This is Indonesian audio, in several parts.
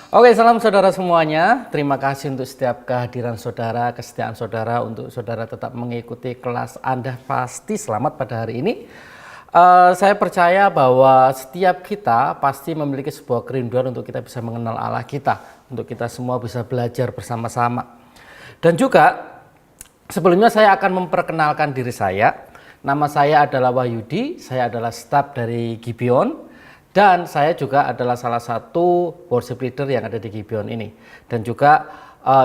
Oke, salam saudara semuanya. Terima kasih untuk setiap kehadiran saudara, kesetiaan saudara untuk saudara tetap mengikuti kelas Anda. Pasti selamat pada hari ini. Saya percaya bahwa setiap kita pasti memiliki sebuah kerinduan untuk kita bisa mengenal Allah kita, untuk kita semua bisa belajar bersama-sama. Dan juga sebelumnya saya akan memperkenalkan diri saya. Nama saya adalah Wahyudi, saya adalah staf dari Gibeon. Dan saya juga adalah salah satu worship leader yang ada di Gibeon ini. Dan juga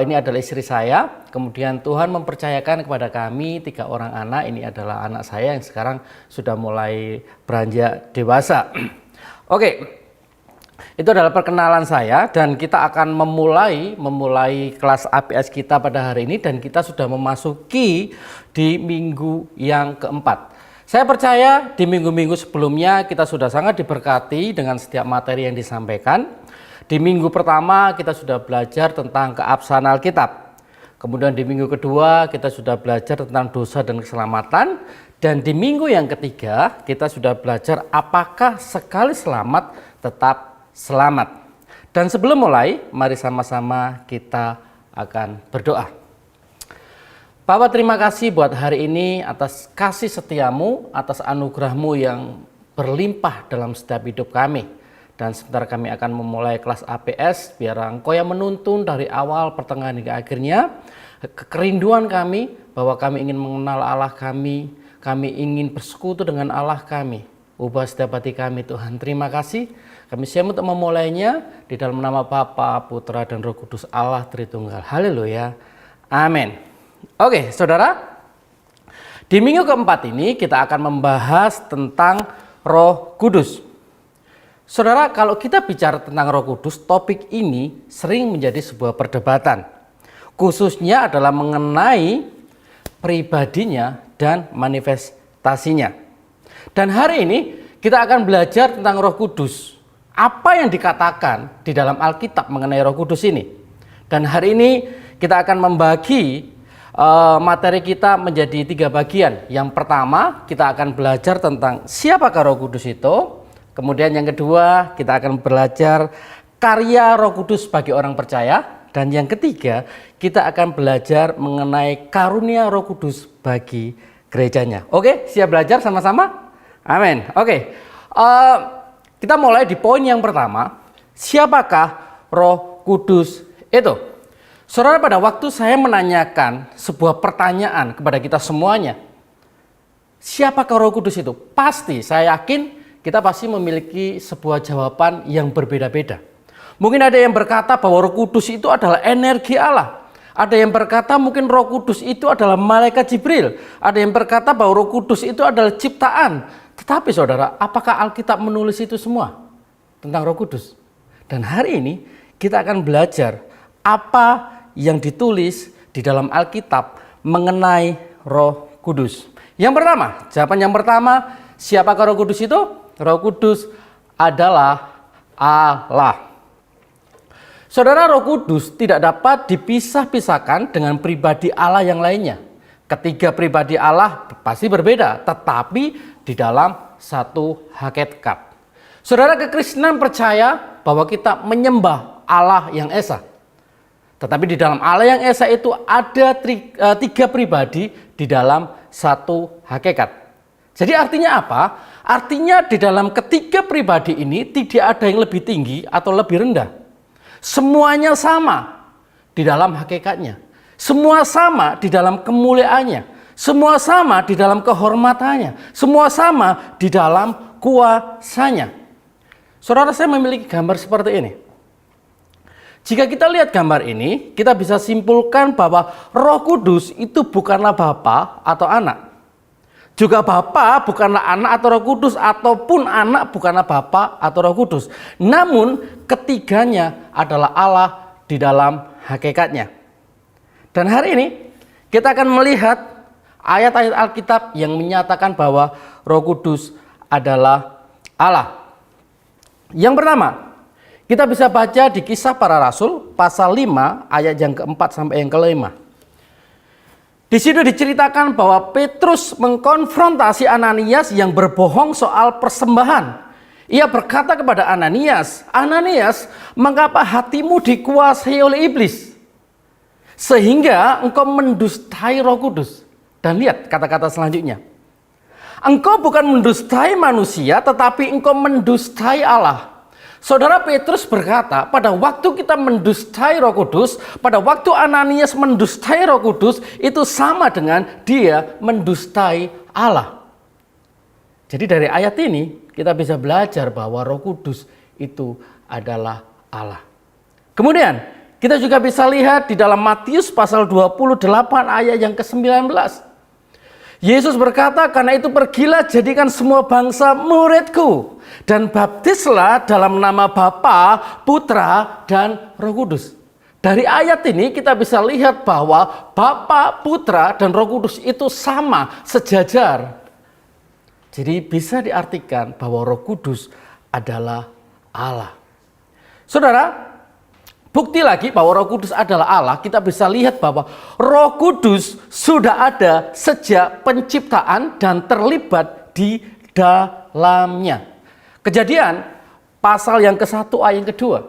ini adalah istri saya. Kemudian Tuhan mempercayakan kepada kami 3 orang anak. Ini adalah anak saya yang sekarang sudah mulai beranjak dewasa. Oke, itu adalah perkenalan saya. Dan kita akan memulai kelas APS kita pada hari ini. Dan kita sudah memasuki di minggu yang keempat. Saya percaya di minggu-minggu sebelumnya kita sudah sangat diberkati dengan setiap materi yang disampaikan. Di minggu pertama kita sudah belajar tentang keabsahan Alkitab. Kemudian di minggu kedua kita sudah belajar tentang dosa dan keselamatan. Dan di minggu yang ketiga kita sudah belajar apakah sekali selamat tetap selamat. Dan sebelum mulai, mari sama-sama kita akan berdoa. Bapak, terima kasih buat hari ini atas kasih setiamu, atas anugerahmu yang berlimpah dalam setiap hidup kami. Dan sebentar kami akan memulai kelas APS, biar Engkau yang menuntun dari awal, pertengahan hingga akhirnya. Kerinduan kami bahwa kami ingin mengenal Allah kami ingin bersekutu dengan Allah kami. Ubah setiap hati kami Tuhan, terima kasih. Kami siap untuk memulainya di dalam nama Bapa, Putra, dan Roh Kudus Allah Tritunggal. Haleluya, amin. Oke, saudara, di minggu keempat ini kita akan membahas tentang Roh Kudus. Saudara, kalau kita bicara tentang Roh Kudus, topik ini sering menjadi sebuah perdebatan. Khususnya adalah mengenai pribadinya dan manifestasinya. Dan hari ini kita akan belajar tentang Roh Kudus. Apa yang dikatakan di dalam Alkitab mengenai Roh Kudus ini. Dan hari ini kita akan membagi materi kita menjadi 3 bagian. Yang pertama kita akan belajar tentang siapakah Roh Kudus itu. Kemudian yang kedua kita akan belajar karya Roh Kudus bagi orang percaya. Dan yang ketiga kita akan belajar mengenai karunia Roh Kudus bagi gerejanya. Oke, siap belajar sama-sama? Amin. Oke, kita mulai di poin yang pertama. Siapakah Roh Kudus itu? Saudara, pada waktu saya menanyakan sebuah pertanyaan kepada kita semuanya, siapakah Roh Kudus itu? Pasti, saya yakin kita pasti memiliki sebuah jawaban yang berbeda-beda. Mungkin ada yang berkata bahwa Roh Kudus itu adalah energi Allah. Ada yang berkata mungkin Roh Kudus itu adalah malaikat Jibril. Ada yang berkata bahwa Roh Kudus itu adalah ciptaan. Tetapi saudara, apakah Alkitab menulis itu semua tentang Roh Kudus? Dan hari ini kita akan belajar apa yang ditulis di dalam Alkitab mengenai Roh Kudus. Yang pertama, jawaban yang pertama, siapakah Roh Kudus itu? Roh Kudus adalah Allah. Saudara, Roh Kudus tidak dapat dipisah-pisahkan dengan pribadi Allah yang lainnya. Ketiga pribadi Allah pasti berbeda, tetapi di dalam satu hakikat. Saudara, kekristenan percaya bahwa kita menyembah Allah yang esa. Tetapi di dalam Allah yang esa itu ada 3 pribadi di dalam satu hakikat. Jadi artinya apa? Artinya di dalam ketiga pribadi ini tidak ada yang lebih tinggi atau lebih rendah. Semuanya sama di dalam hakikatnya. Semua sama di dalam kemuliaannya. Semua sama di dalam kehormatannya. Semua sama di dalam kuasanya. Saudara, saya memiliki gambar seperti ini. Jika kita lihat gambar ini, kita bisa simpulkan bahwa Roh Kudus itu bukanlah Bapa atau anak. Juga Bapa bukanlah anak atau Roh Kudus, ataupun anak bukanlah Bapa atau Roh Kudus. Namun ketiganya adalah Allah di dalam hakikatnya. Dan hari ini kita akan melihat ayat-ayat Alkitab yang menyatakan bahwa Roh Kudus adalah Allah. Yang pertama, kita bisa baca di Kisah Para Rasul pasal 5 ayat yang keempat sampai yang kelima. Di situ diceritakan bahwa Petrus mengkonfrontasi Ananias yang berbohong soal persembahan. Ia berkata kepada Ananias, "Ananias, mengapa hatimu dikuasai oleh iblis? Sehingga engkau mendustai Roh Kudus." Dan lihat kata-kata selanjutnya. "Engkau bukan mendustai manusia, tetapi engkau mendustai Allah." Saudara Petrus berkata, pada waktu kita mendustai Roh Kudus, pada waktu Ananias mendustai Roh Kudus, itu sama dengan dia mendustai Allah. Jadi dari ayat ini kita bisa belajar bahwa Roh Kudus itu adalah Allah. Kemudian kita juga bisa lihat di dalam Matius pasal 28 ayat yang ke-19. Yesus berkata, "Karena itu pergilah jadikan semua bangsa muridku dan baptislah dalam nama Bapa, Putra, dan Roh Kudus." Dari ayat ini kita bisa lihat bahwa Bapa, Putra, dan Roh Kudus itu sama, sejajar. Jadi bisa diartikan bahwa Roh Kudus adalah Allah. Saudara, bukti lagi bahwa Roh Kudus adalah Allah, kita bisa lihat bahwa Roh Kudus sudah ada sejak penciptaan dan terlibat di dalamnya. Kejadian pasal yang ke-1 ayat yang kedua.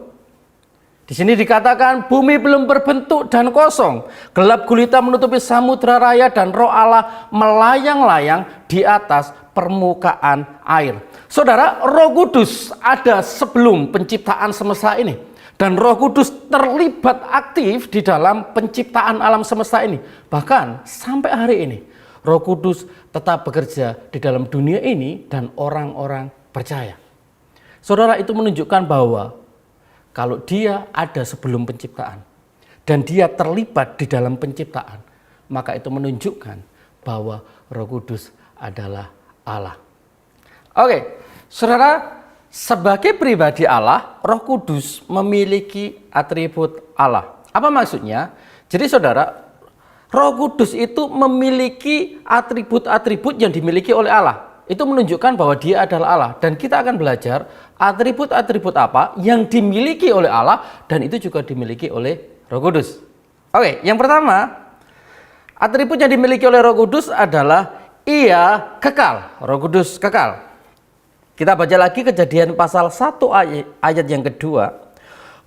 Di sini dikatakan, "Bumi belum berbentuk dan kosong. Gelap gulita menutupi samudra raya dan Roh Allah melayang-layang di atas permukaan air." Saudara, Roh Kudus ada sebelum penciptaan semesta ini. Dan Roh Kudus terlibat aktif di dalam penciptaan alam semesta ini. Bahkan sampai hari ini, Roh Kudus tetap bekerja di dalam dunia ini dan orang-orang percaya. Saudara, itu menunjukkan bahwa kalau dia ada sebelum penciptaan dan dia terlibat di dalam penciptaan, maka itu menunjukkan bahwa Roh Kudus adalah Allah. Oke, saudara, sebagai pribadi Allah, Roh Kudus memiliki atribut Allah. Apa maksudnya? Jadi saudara, Roh Kudus itu memiliki atribut-atribut yang dimiliki oleh Allah. Itu menunjukkan bahwa dia adalah Allah. Dan kita akan belajar atribut-atribut apa yang dimiliki oleh Allah dan itu juga dimiliki oleh Roh Kudus. Oke, yang pertama, atribut yang dimiliki oleh Roh Kudus adalah ia kekal. Roh Kudus kekal. Kita baca lagi Kejadian pasal 1 ayat yang kedua.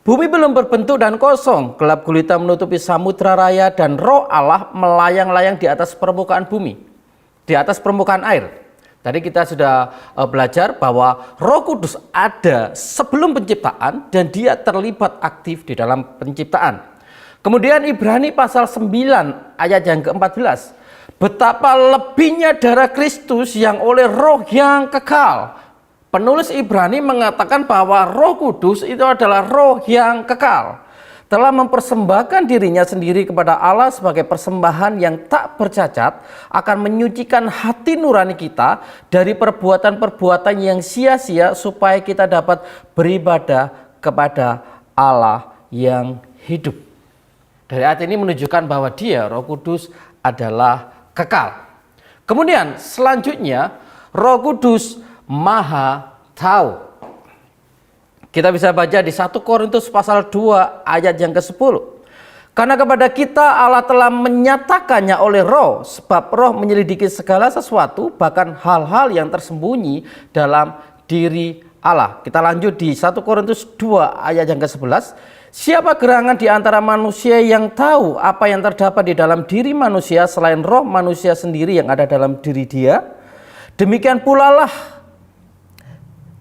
"Bumi belum berbentuk dan kosong, gelap gulita menutupi samudra raya dan Roh Allah melayang-layang di atas permukaan bumi." Di atas permukaan air. Tadi kita sudah belajar bahwa Roh Kudus ada sebelum penciptaan dan dia terlibat aktif di dalam penciptaan. Kemudian Ibrani pasal 9 ayat yang ke-14. "Betapa lebihnya darah Kristus yang oleh Roh yang kekal." Penulis Ibrani mengatakan bahwa Roh Kudus itu adalah Roh yang kekal. Telah mempersembahkan dirinya sendiri kepada Allah sebagai persembahan yang tak bercacat, akan menyucikan hati nurani kita dari perbuatan-perbuatan yang sia-sia supaya kita dapat beribadah kepada Allah yang hidup. Dari ayat ini menunjukkan bahwa dia, Roh Kudus, adalah kekal. Kemudian selanjutnya, Roh Kudus Maha Tahu. Kita bisa baca di 1 Korintus pasal 2 ayat yang ke-10. "Karena kepada kita Allah telah menyatakannya oleh Roh, sebab Roh menyelidiki segala sesuatu, bahkan hal-hal yang tersembunyi dalam diri Allah." Kita lanjut di 1 Korintus 2 ayat yang ke-11. "Siapa gerangan di antara manusia yang tahu apa yang terdapat di dalam diri manusia selain roh manusia sendiri yang ada dalam diri dia? Demikian pula lah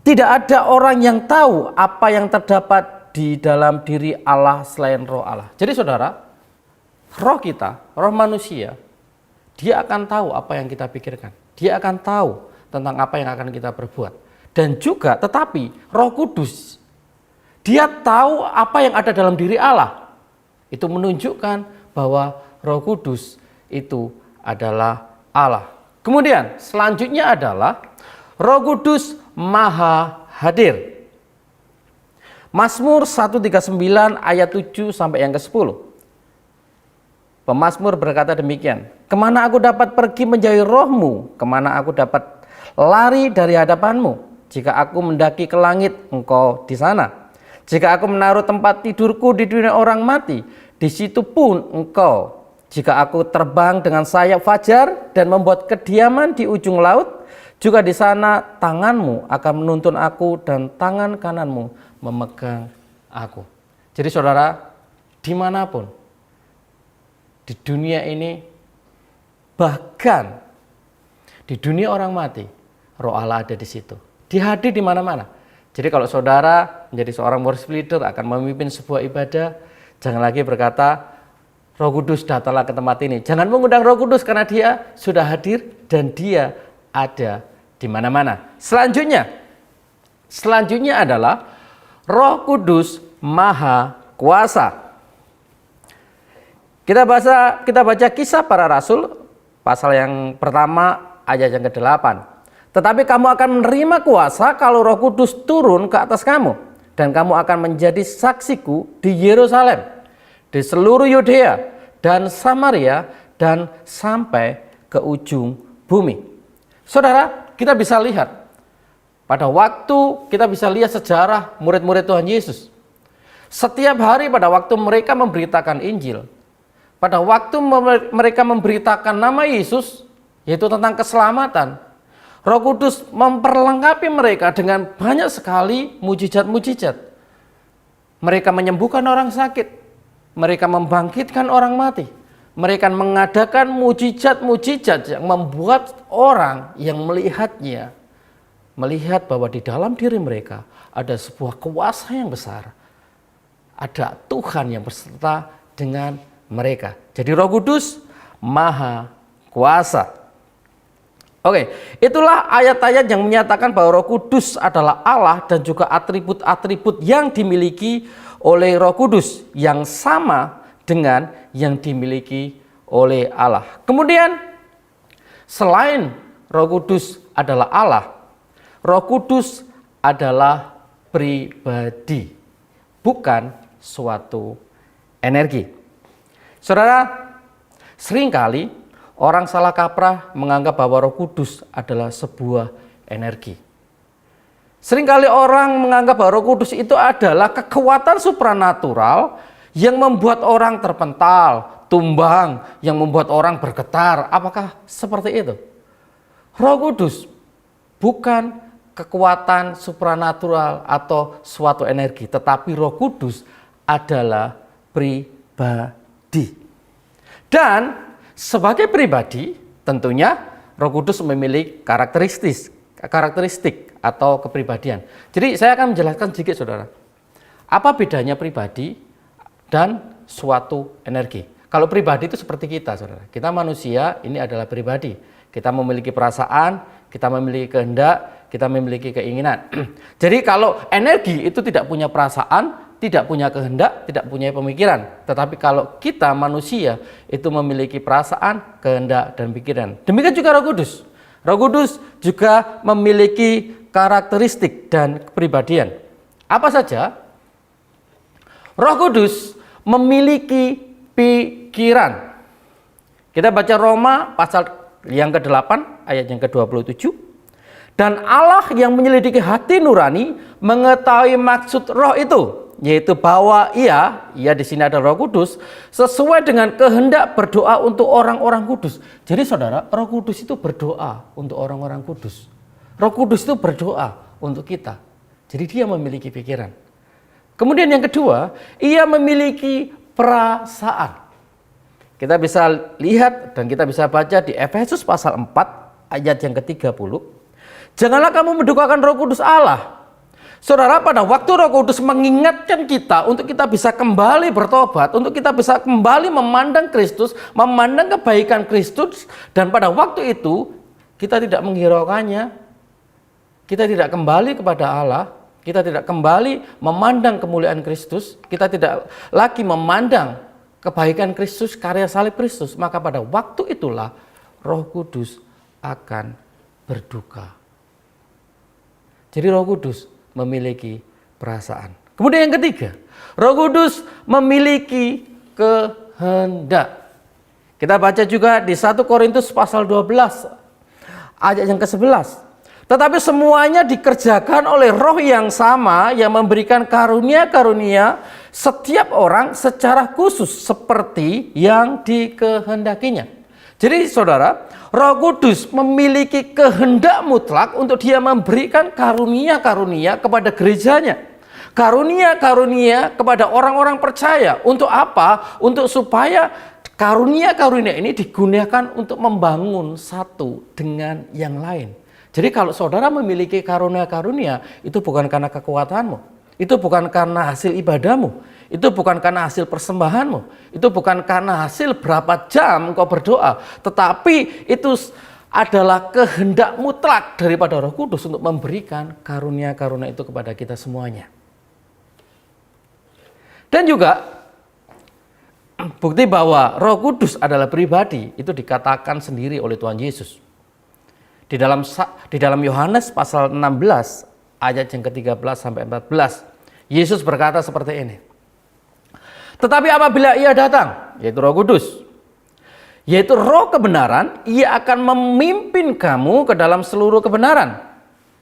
tidak ada orang yang tahu apa yang terdapat di dalam diri Allah selain roh Allah." Jadi saudara, roh kita, roh manusia, dia akan tahu apa yang kita pikirkan. Dia akan tahu tentang apa yang akan kita perbuat. Dan juga tetapi Roh Kudus, dia tahu apa yang ada dalam diri Allah. Itu menunjukkan bahwa Roh Kudus itu adalah Allah. Kemudian selanjutnya adalah Roh Kudus Maha Hadir. Mazmur 139 ayat 7 sampai yang ke-10. Pemazmur berkata demikian, "Kemana aku dapat pergi menjauhi rohmu? Kemana aku dapat lari dari hadapanmu? Jika aku mendaki ke langit, engkau di sana. Jika aku menaruh tempat tidurku di dunia orang mati, di situ pun engkau. Jika aku terbang dengan sayap fajar dan membuat kediaman di ujung laut, Juga di sana tanganmu akan menuntun aku dan tangan kananmu memegang aku. Jadi saudara, dimanapun di dunia ini, bahkan di dunia orang mati, Roh Allah ada di situ. Dia hadir di mana-mana. Jadi kalau saudara menjadi seorang worship leader, akan memimpin sebuah ibadah, jangan lagi berkata, Roh Kudus datanglah ke tempat ini. Jangan mengundang Roh Kudus karena dia sudah hadir dan dia ada di mana-mana. Selanjutnya adalah Roh Kudus Maha Kuasa. Kita baca Kisah Para Rasul pasal yang pertama ayat yang ke-8. Tetapi kamu akan menerima kuasa kalau Roh Kudus turun ke atas kamu, dan kamu akan menjadi saksiku di Yerusalem, di seluruh Yudea dan Samaria dan sampai ke ujung bumi. Saudara, kita bisa lihat pada waktu kita bisa lihat sejarah murid-murid Tuhan Yesus. Setiap hari pada waktu mereka memberitakan Injil, pada waktu mereka memberitakan nama Yesus, yaitu tentang keselamatan, Roh Kudus memperlengkapi mereka dengan banyak sekali mujizat-mujizat. Mereka menyembuhkan orang sakit, mereka membangkitkan orang mati, mereka mengadakan mujizat-mujizat yang membuat orang yang melihatnya melihat bahwa di dalam diri mereka ada sebuah kuasa yang besar. Ada Tuhan yang berserta dengan mereka. Jadi Roh Kudus Maha Kuasa. Oke, itulah ayat-ayat yang menyatakan bahwa Roh Kudus adalah Allah dan juga atribut-atribut yang dimiliki oleh Roh Kudus yang sama dengan yang dimiliki oleh Allah. Kemudian selain Roh Kudus adalah Allah, Roh Kudus adalah pribadi, bukan suatu energi. Saudara, seringkali orang salah kaprah menganggap bahwa Roh Kudus adalah sebuah energi. Seringkali orang menganggap bahwa Roh Kudus itu adalah kekuatan supranatural yang membuat orang terpental, tumbang, yang membuat orang bergetar. Apakah seperti itu? Roh Kudus bukan kekuatan supranatural atau suatu energi, tetapi Roh Kudus adalah pribadi. Dan sebagai pribadi, tentunya Roh Kudus memiliki karakteristik atau kepribadian. Jadi saya akan menjelaskan sedikit, saudara. Apa bedanya pribadi dan suatu energi? Kalau pribadi itu seperti kita, saudara. Kita manusia, ini adalah pribadi. Kita memiliki perasaan, kita memiliki kehendak, kita memiliki keinginan. Jadi kalau energi itu tidak punya perasaan, tidak punya kehendak, tidak punya pemikiran. Tetapi kalau kita manusia itu memiliki perasaan, kehendak, dan pikiran. Demikian juga Roh Kudus. Roh Kudus juga memiliki karakteristik dan kepribadian. Apa saja? Roh Kudus memiliki pikiran. Kita baca Roma pasal yang ke-8 ayat yang ke-27. Dan Allah yang menyelidiki hati nurani mengetahui maksud roh itu, yaitu bahwa ia di sini ada Roh Kudus, sesuai dengan kehendak berdoa untuk orang-orang kudus. Jadi saudara, Roh Kudus itu berdoa untuk orang-orang kudus. Roh Kudus itu berdoa untuk kita. Jadi dia memiliki pikiran. Kemudian yang kedua, ia memiliki perasaan. Kita bisa lihat dan kita bisa baca di Efesus pasal 4 ayat yang ke-30. Janganlah kamu mendukakan Roh Kudus Allah. Saudara, pada waktu Roh Kudus mengingatkan kita untuk kita bisa kembali bertobat, untuk kita bisa kembali memandang Kristus, memandang kebaikan Kristus, dan pada waktu itu kita tidak menghiraukannya, kita tidak kembali kepada Allah, kita tidak kembali memandang kemuliaan Kristus, kita tidak lagi memandang kebaikan Kristus, karya salib Kristus, maka pada waktu itulah Roh Kudus akan berduka. Jadi Roh Kudus memiliki perasaan. Kemudian yang ketiga, Roh Kudus memiliki kehendak. Kita baca juga di 1 Korintus pasal 12 ayat yang ke-11. Tetapi semuanya dikerjakan oleh Roh yang sama yang memberikan karunia-karunia setiap orang secara khusus seperti yang dikehendakinya. Jadi Jadi saudara, Roh Kudus memiliki kehendak mutlak untuk dia memberikan karunia-karunia kepada gerejanya. Karunia-karunia kepada orang-orang percaya. Untuk apa? Untuk supaya karunia-karunia ini digunakan untuk membangun satu dengan yang lain. Jadi kalau saudara memiliki karunia-karunia, itu bukan karena kekuatanmu, itu bukan karena hasil ibadahmu, itu bukan karena hasil persembahanmu, itu bukan karena hasil berapa jam kau berdoa, tetapi itu adalah kehendak mutlak daripada Roh Kudus untuk memberikan karunia-karunia itu kepada kita semuanya. Dan juga bukti bahwa Roh Kudus adalah pribadi itu dikatakan sendiri oleh Tuhan Yesus. Di dalam Yohanes pasal 16 ayat yang ke-13 sampai 14, Yesus berkata seperti ini. Tetapi apabila Ia datang, yaitu Roh Kudus, yaitu Roh kebenaran, Ia akan memimpin kamu ke dalam seluruh kebenaran.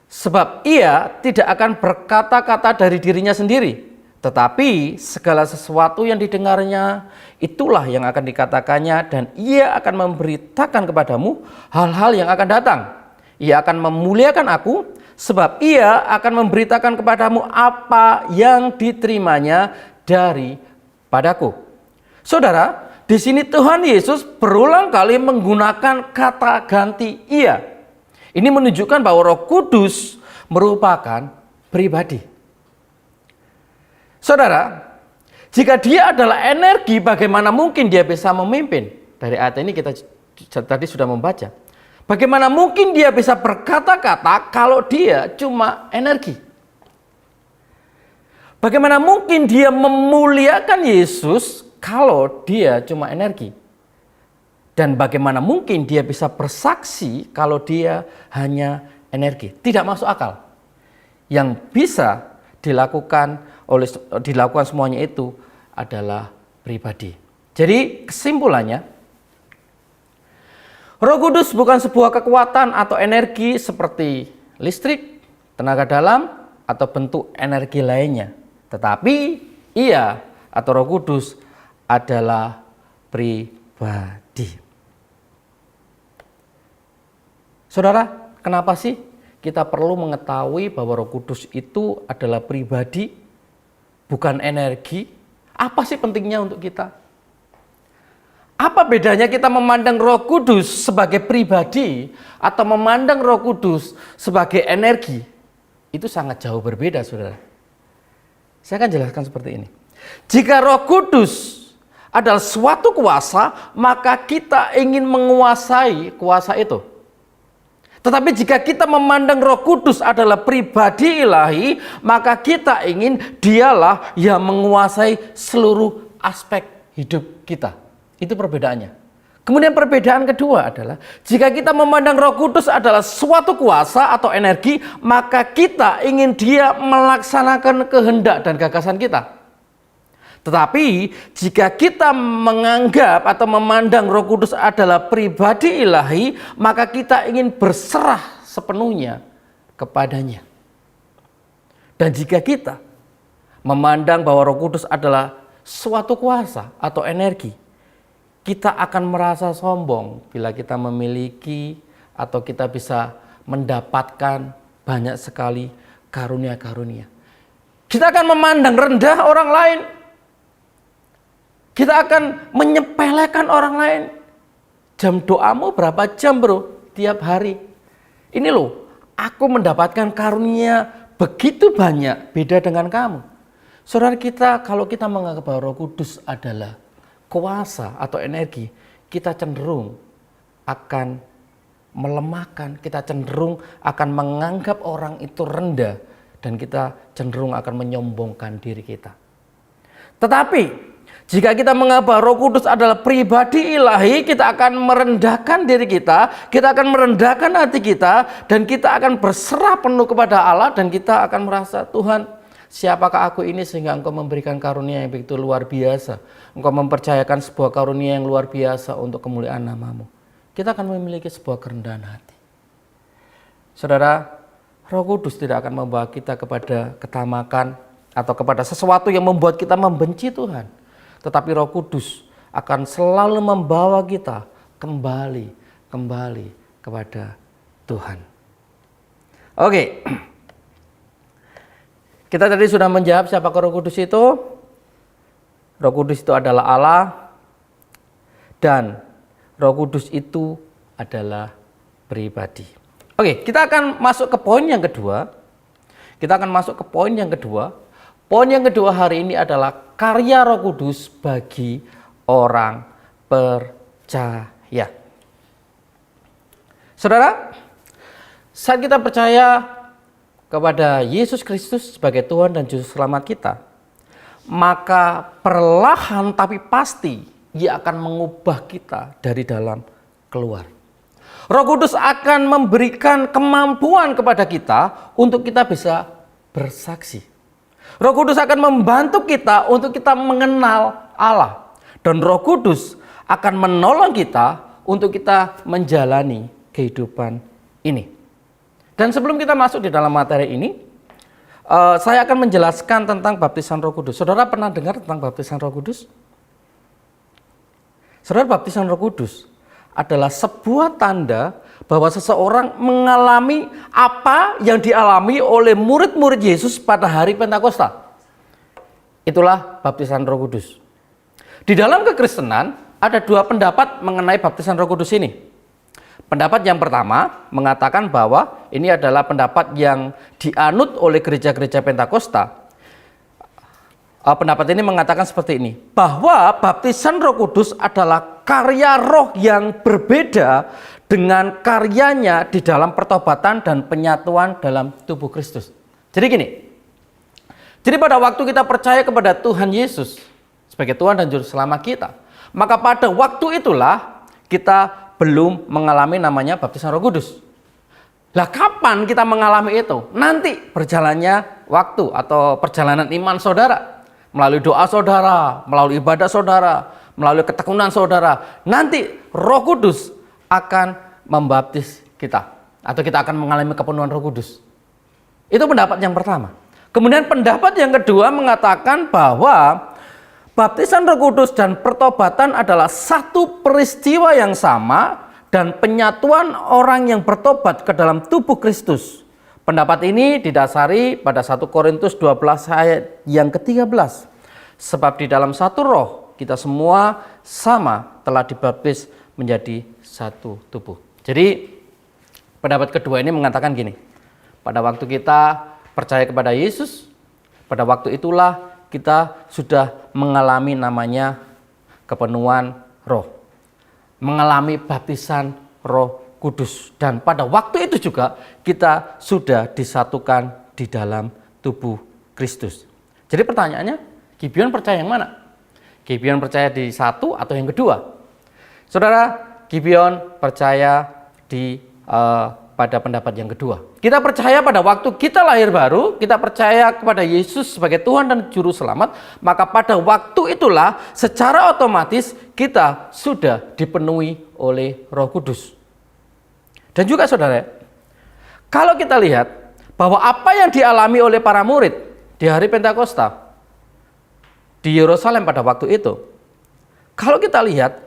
Sebab Ia tidak akan berkata-kata dari dirinya sendiri, tetapi segala sesuatu yang didengarnya, itulah yang akan dikatakannya, dan Ia akan memberitakan kepadamu hal-hal yang akan datang. Ia akan memuliakan aku, sebab Ia akan memberitakan kepadamu apa yang diterimanya daripadaku. Saudara, di sini Tuhan Yesus berulang kali menggunakan kata ganti Ia. Ini menunjukkan bahwa Roh Kudus merupakan pribadi. Saudara, jika dia adalah energi, bagaimana mungkin dia bisa memimpin? Dari ayat ini kita tadi sudah membaca. Bagaimana mungkin dia bisa berkata-kata kalau dia cuma energi? Bagaimana mungkin dia memuliakan Yesus kalau dia cuma energi? Dan bagaimana mungkin dia bisa bersaksi kalau dia hanya energi? Tidak masuk akal. Yang bisa dilakukan semuanya itu adalah pribadi. Jadi kesimpulannya, Roh Kudus bukan sebuah kekuatan atau energi seperti listrik, tenaga dalam, atau bentuk energi lainnya. Tetapi Ia atau Roh Kudus adalah pribadi. Saudara, kenapa sih kita perlu mengetahui bahwa Roh Kudus itu adalah pribadi, bukan energi? Apa sih pentingnya untuk kita? Apa bedanya kita memandang Roh Kudus sebagai pribadi atau memandang Roh Kudus sebagai energi? Itu sangat jauh berbeda, saudara. Saya akan jelaskan seperti ini. Jika Roh Kudus adalah suatu kuasa, maka kita ingin menguasai kuasa itu. Tetapi jika kita memandang Roh Kudus adalah pribadi ilahi, maka kita ingin dialah yang menguasai seluruh aspek hidup kita. Itu perbedaannya. Kemudian perbedaan kedua adalah, jika kita memandang Roh Kudus adalah suatu kuasa atau energi, maka kita ingin dia melaksanakan kehendak dan gagasan kita. Tetapi jika kita menganggap atau memandang Roh Kudus adalah pribadi ilahi, maka kita ingin berserah sepenuhnya kepadanya. Dan jika kita memandang bahwa Roh Kudus adalah suatu kuasa atau energi, kita akan merasa sombong bila kita memiliki atau kita bisa mendapatkan banyak sekali karunia-karunia. Kita akan memandang rendah orang lain. Kita akan menyepelekan orang lain. Jam doamu berapa jam, bro? Tiap hari. Ini loh, aku mendapatkan karunia begitu banyak, beda dengan kamu. Saudara kita, kalau kita menganggap bahwa Roh Kudus adalah kuasa atau energi, kita cenderung akan melemahkan, kita cenderung akan menganggap orang itu rendah, dan kita cenderung akan menyombongkan diri kita. Tetapi jika kita menganggap Roh Kudus adalah pribadi ilahi, kita akan merendahkan diri kita akan merendahkan hati kita, dan kita akan berserah penuh kepada Allah, dan kita akan merasa, Tuhan, siapakah aku ini sehingga Engkau memberikan karunia yang begitu luar biasa. Engkau mempercayakan sebuah karunia yang luar biasa untuk kemuliaan nama-Mu. Kita akan memiliki sebuah kerendahan hati. Saudara, Roh Kudus tidak akan membawa kita kepada ketamakan atau kepada sesuatu yang membuat kita membenci Tuhan. Tetapi Roh Kudus akan selalu membawa kita kembali kepada Tuhan. Oke. Kita tadi sudah menjawab siapa Roh Kudus itu. Roh Kudus itu adalah Allah, dan Roh Kudus itu adalah pribadi. Oke, kita akan masuk ke poin yang kedua. Poin yang kedua hari ini adalah karya Roh Kudus bagi orang percaya. Saudara, saat kita percaya kepada Yesus Kristus sebagai Tuhan dan Juru Selamat kita, maka perlahan tapi pasti Dia akan mengubah kita dari dalam keluar. Roh Kudus akan memberikan kemampuan kepada kita untuk kita bisa bersaksi. Roh Kudus akan membantu kita untuk kita mengenal Allah. Dan Roh Kudus akan menolong kita untuk kita menjalani kehidupan ini. Dan sebelum kita masuk di dalam materi ini, saya akan menjelaskan tentang baptisan Roh Kudus. Saudara pernah dengar tentang baptisan Roh Kudus? Saudara, baptisan Roh Kudus adalah sebuah tanda bahwa seseorang mengalami apa yang dialami oleh murid-murid Yesus pada hari Pentakosta. Itulah baptisan Roh Kudus. Di dalam kekristenan ada dua pendapat mengenai baptisan Roh Kudus ini. Pendapat yang pertama mengatakan bahwa ini adalah pendapat yang dianut oleh gereja-gereja Pentakosta. Pendapat ini mengatakan seperti ini, bahwa baptisan Roh Kudus adalah karya roh yang berbeda dengan karyanya di dalam pertobatan dan penyatuan dalam tubuh Kristus. Jadi gini, jadi pada waktu kita percaya kepada Tuhan Yesus sebagai Tuhan dan Juru Selamat kita, maka pada waktu itulah kita belum mengalami namanya baptisan Roh Kudus. Lah kapan kita mengalami itu? Nanti berjalannya waktu atau perjalanan iman saudara, melalui doa saudara, melalui ibadah saudara, melalui ketekunan saudara, nanti Roh Kudus akan membaptis kita, atau kita akan mengalami kepenuhan Roh Kudus. Itu pendapat yang pertama. Kemudian pendapat yang kedua mengatakan bahwa baptisan Roh Kudus dan pertobatan adalah satu peristiwa yang sama dan penyatuan orang yang bertobat ke dalam tubuh Kristus. Pendapat ini didasari pada 1 Korintus 12 ayat yang ke-13. Sebab di dalam satu roh kita semua sama telah dibaptis menjadi satu tubuh. Jadi pendapat kedua ini mengatakan gini. Pada waktu kita percaya kepada Yesus, pada waktu itulah kita sudah mengalami namanya kepenuhan roh. Mengalami baptisan Roh Kudus. Dan pada waktu itu juga kita sudah disatukan di dalam tubuh Kristus. Jadi pertanyaannya, Gibeon percaya yang mana? Gibeon percaya di satu atau yang kedua? Saudara, Gibeon percaya di pada pendapat yang kedua. Kita percaya pada waktu kita lahir baru, kita percaya kepada Yesus sebagai Tuhan dan Juru Selamat, maka pada waktu itulah secara otomatis kita sudah dipenuhi oleh Roh Kudus. Dan juga saudara, kalau kita lihat bahwa apa yang dialami oleh para murid di hari Pentakosta di Yerusalem pada waktu itu, kalau kita lihat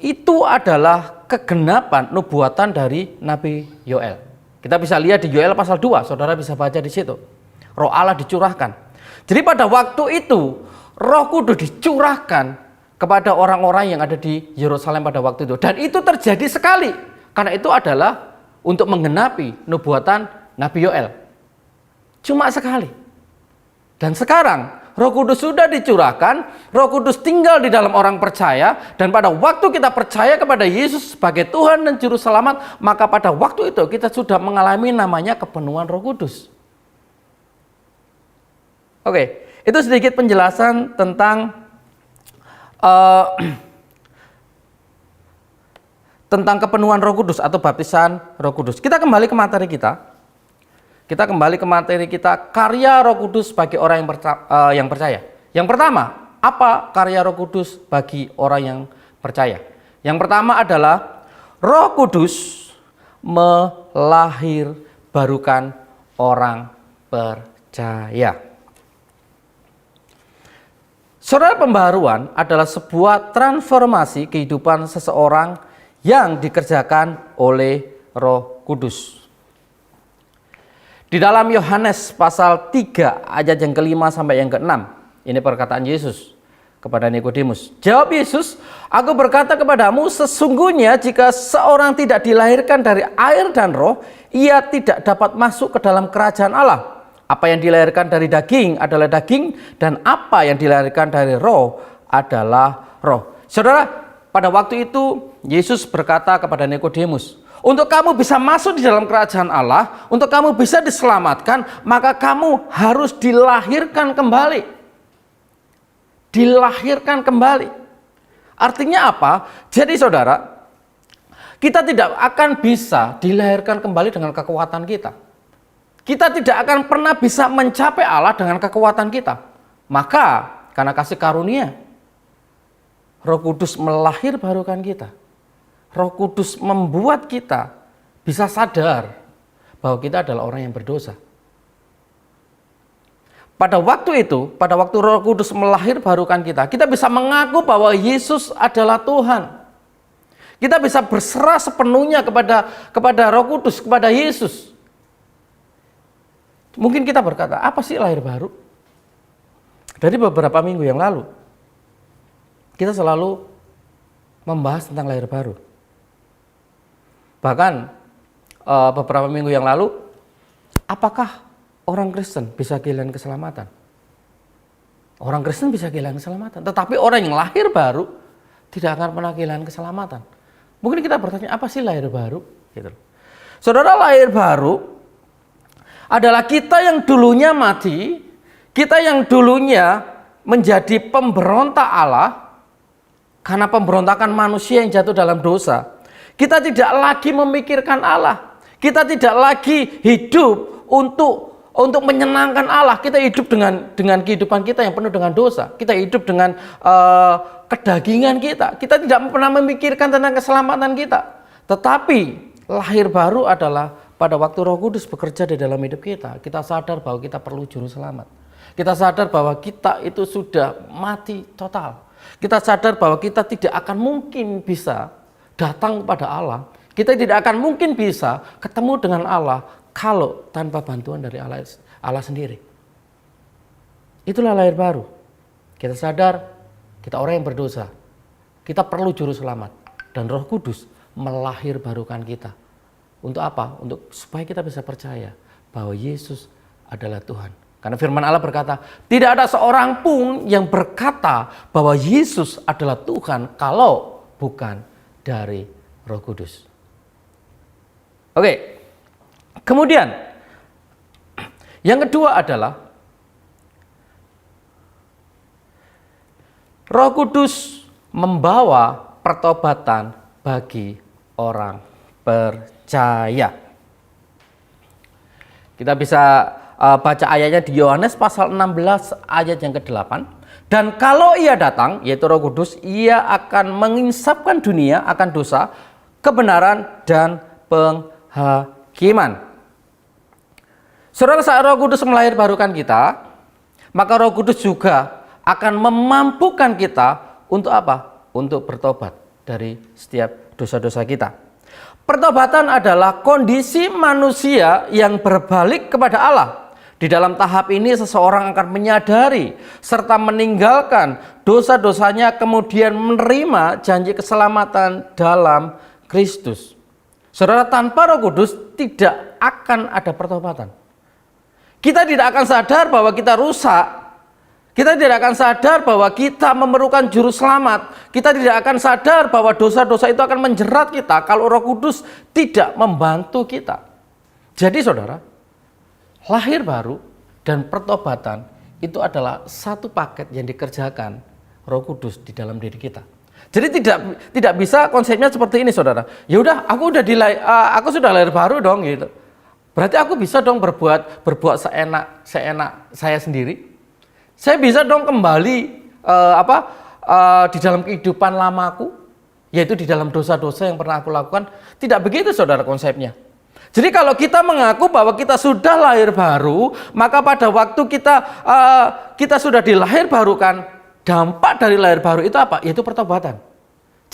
itu adalah kegenapan nubuatan dari Nabi Yoel. Kita bisa lihat di Yoel pasal 2, saudara bisa baca di situ. Roh Allah dicurahkan. Jadi pada waktu itu Roh Kudus dicurahkan kepada orang-orang yang ada di Yerusalem pada waktu itu. Dan itu terjadi sekali. Karena itu adalah untuk menggenapi nubuatan Nabi Yoel. Cuma sekali. Dan sekarang Roh Kudus sudah dicurahkan, Roh Kudus tinggal di dalam orang percaya, dan pada waktu kita percaya kepada Yesus sebagai Tuhan dan Juru Selamat, maka pada waktu itu kita sudah mengalami namanya kepenuhan Roh Kudus. Oke, itu sedikit penjelasan tentang tentang kepenuhan Roh Kudus atau baptisan Roh Kudus. Kita kembali ke materi kita. Karya Roh Kudus bagi orang yang percaya. Yang pertama, apa karya Roh Kudus bagi orang yang percaya? Yang pertama adalah Roh Kudus melahirbarukan orang percaya. Saudara, pembaharuan adalah sebuah transformasi kehidupan seseorang yang dikerjakan oleh Roh Kudus. Di dalam Yohanes pasal 3 ayat yang ke-5 sampai yang ke-6, ini perkataan Yesus kepada Nikodemus. Jawab Yesus, "Aku berkata kepadamu, sesungguhnya jika seorang tidak dilahirkan dari air dan roh, ia tidak dapat masuk ke dalam kerajaan Allah. Apa yang dilahirkan dari daging adalah daging, dan apa yang dilahirkan dari roh adalah roh." Saudara, pada waktu itu Yesus berkata kepada Nikodemus, untuk kamu bisa masuk di dalam kerajaan Allah, untuk kamu bisa diselamatkan, maka kamu harus dilahirkan kembali. Dilahirkan kembali. Artinya apa? Jadi saudara, kita tidak akan bisa dilahirkan kembali dengan kekuatan kita. Kita tidak akan pernah bisa mencapai Allah dengan kekuatan kita. Maka karena kasih karunia, Roh Kudus melahirbarukan kita. Roh Kudus membuat kita bisa sadar bahwa kita adalah orang yang berdosa. Pada waktu itu, pada waktu Roh Kudus melahirbarukan kita bisa mengaku bahwa Yesus adalah Tuhan. Kita bisa berserah sepenuhnya kepada Roh Kudus, kepada Yesus. Mungkin kita berkata, apa sih lahir baru? Dari beberapa minggu yang lalu, kita selalu membahas tentang lahir baru. Bahkan beberapa minggu yang lalu, apakah orang Kristen bisa kehilangan keselamatan? Orang Kristen bisa kehilangan keselamatan, tetapi orang yang lahir baru tidak akan pernah kehilangan keselamatan. Mungkin kita bertanya, apa sih lahir baru? Gitu. Saudara, lahir baru adalah kita yang dulunya mati, kita yang dulunya menjadi pemberontak Allah karena pemberontakan manusia yang jatuh dalam dosa. Kita tidak lagi memikirkan Allah. Kita tidak lagi hidup untuk menyenangkan Allah. Kita hidup dengan kehidupan kita yang penuh dengan dosa. Kita hidup dengan kedagingan kita. Kita tidak pernah memikirkan tentang keselamatan kita. Tetapi lahir baru adalah pada waktu Roh Kudus bekerja di dalam hidup kita. Kita sadar bahwa kita perlu juru selamat. Kita sadar bahwa kita itu sudah mati total. Kita sadar bahwa kita tidak akan mungkin bisa datang kepada Allah. Kita tidak akan mungkin bisa ketemu dengan Allah kalau tanpa bantuan dari Allah sendiri. Itulah lahir baru. Kita sadar kita orang yang berdosa. Kita perlu juru selamat. Dan Roh Kudus melahirbarukan kita. Untuk apa? Untuk supaya kita bisa percaya bahwa Yesus adalah Tuhan. Karena firman Allah berkata, tidak ada seorang pun yang berkata bahwa Yesus adalah Tuhan kalau bukan dari Roh Kudus. Oke. Kemudian yang kedua adalah Roh Kudus membawa pertobatan bagi orang percaya. Kita bisa baca ayatnya di Yohanes pasal 16 ayat yang ke-8. Dan kalau ia datang, yaitu Roh Kudus, ia akan menginsapkan dunia akan dosa, kebenaran, dan penghakiman. Saudara, saat Roh Kudus melahirbarukan kita, maka Roh Kudus juga akan memampukan kita untuk apa? Untuk bertobat dari setiap dosa-dosa kita. Pertobatan adalah kondisi manusia yang berbalik kepada Allah. Di dalam tahap ini seseorang akan menyadari serta meninggalkan dosa-dosanya, kemudian menerima janji keselamatan dalam Kristus. Saudara, tanpa Roh Kudus tidak akan ada pertobatan. Kita tidak akan sadar bahwa kita rusak. Kita tidak akan sadar bahwa kita memerlukan juru selamat. Kita tidak akan sadar bahwa dosa-dosa itu akan menjerat kita kalau Roh Kudus tidak membantu kita. Jadi saudara, lahir baru dan pertobatan itu adalah satu paket yang dikerjakan Roh Kudus di dalam diri kita. Jadi tidak bisa konsepnya seperti ini, saudara. Ya udah, aku sudah lahir baru dong gitu. Berarti aku bisa dong berbuat seenak saya sendiri. Saya bisa dong kembali di dalam kehidupan lamaku, yaitu di dalam dosa-dosa yang pernah aku lakukan. Tidak begitu, saudara, konsepnya. Jadi kalau kita mengaku bahwa kita sudah lahir baru, maka pada waktu kita sudah dilahirbarukan, dampak dari lahir baru itu apa? Yaitu pertobatan.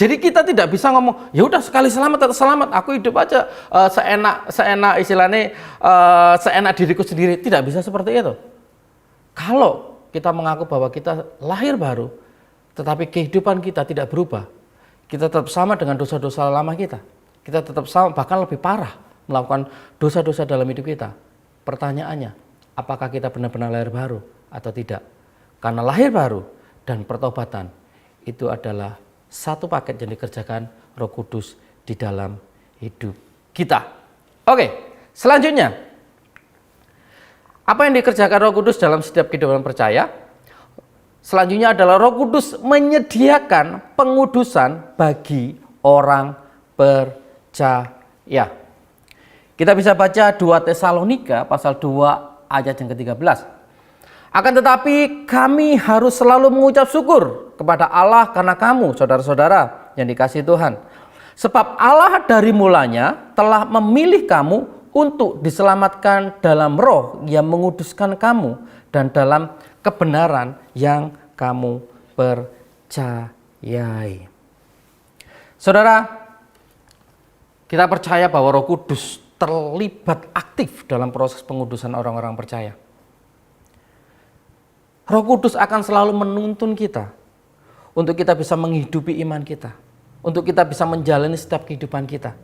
Jadi kita tidak bisa ngomong, ya udah sekali selamat tetap selamat, aku hidup aja seenak istilahnya, seenak diriku sendiri. Tidak bisa seperti itu. Kalau kita mengaku bahwa kita lahir baru, tetapi kehidupan kita tidak berubah, kita tetap sama dengan dosa-dosa lama kita. Kita tetap sama, bahkan lebih parah melakukan dosa-dosa dalam hidup kita. Pertanyaannya, apakah kita benar-benar lahir baru atau tidak? Karena lahir baru dan pertobatan itu adalah satu paket yang dikerjakan Roh Kudus di dalam hidup kita. Oke, selanjutnya. Apa yang dikerjakan Roh Kudus dalam setiap kehidupan percaya? Selanjutnya adalah Roh Kudus menyediakan pengudusan bagi orang percaya. Kita bisa baca 2 Tesalonika pasal 2 ayat yang ke-13. Akan tetapi kami harus selalu mengucap syukur kepada Allah karena kamu, saudara-saudara yang dikasihi Tuhan. Sebab Allah dari mulanya telah memilih kamu untuk diselamatkan dalam roh yang menguduskan kamu dan dalam kebenaran yang kamu percayai. Saudara, kita percaya bahwa Roh Kudus terlibat aktif dalam proses pengudusan orang-orang percaya. Roh Kudus akan selalu menuntun kita untuk kita bisa menghidupi iman kita, untuk kita bisa menjalani setiap kehidupan kita.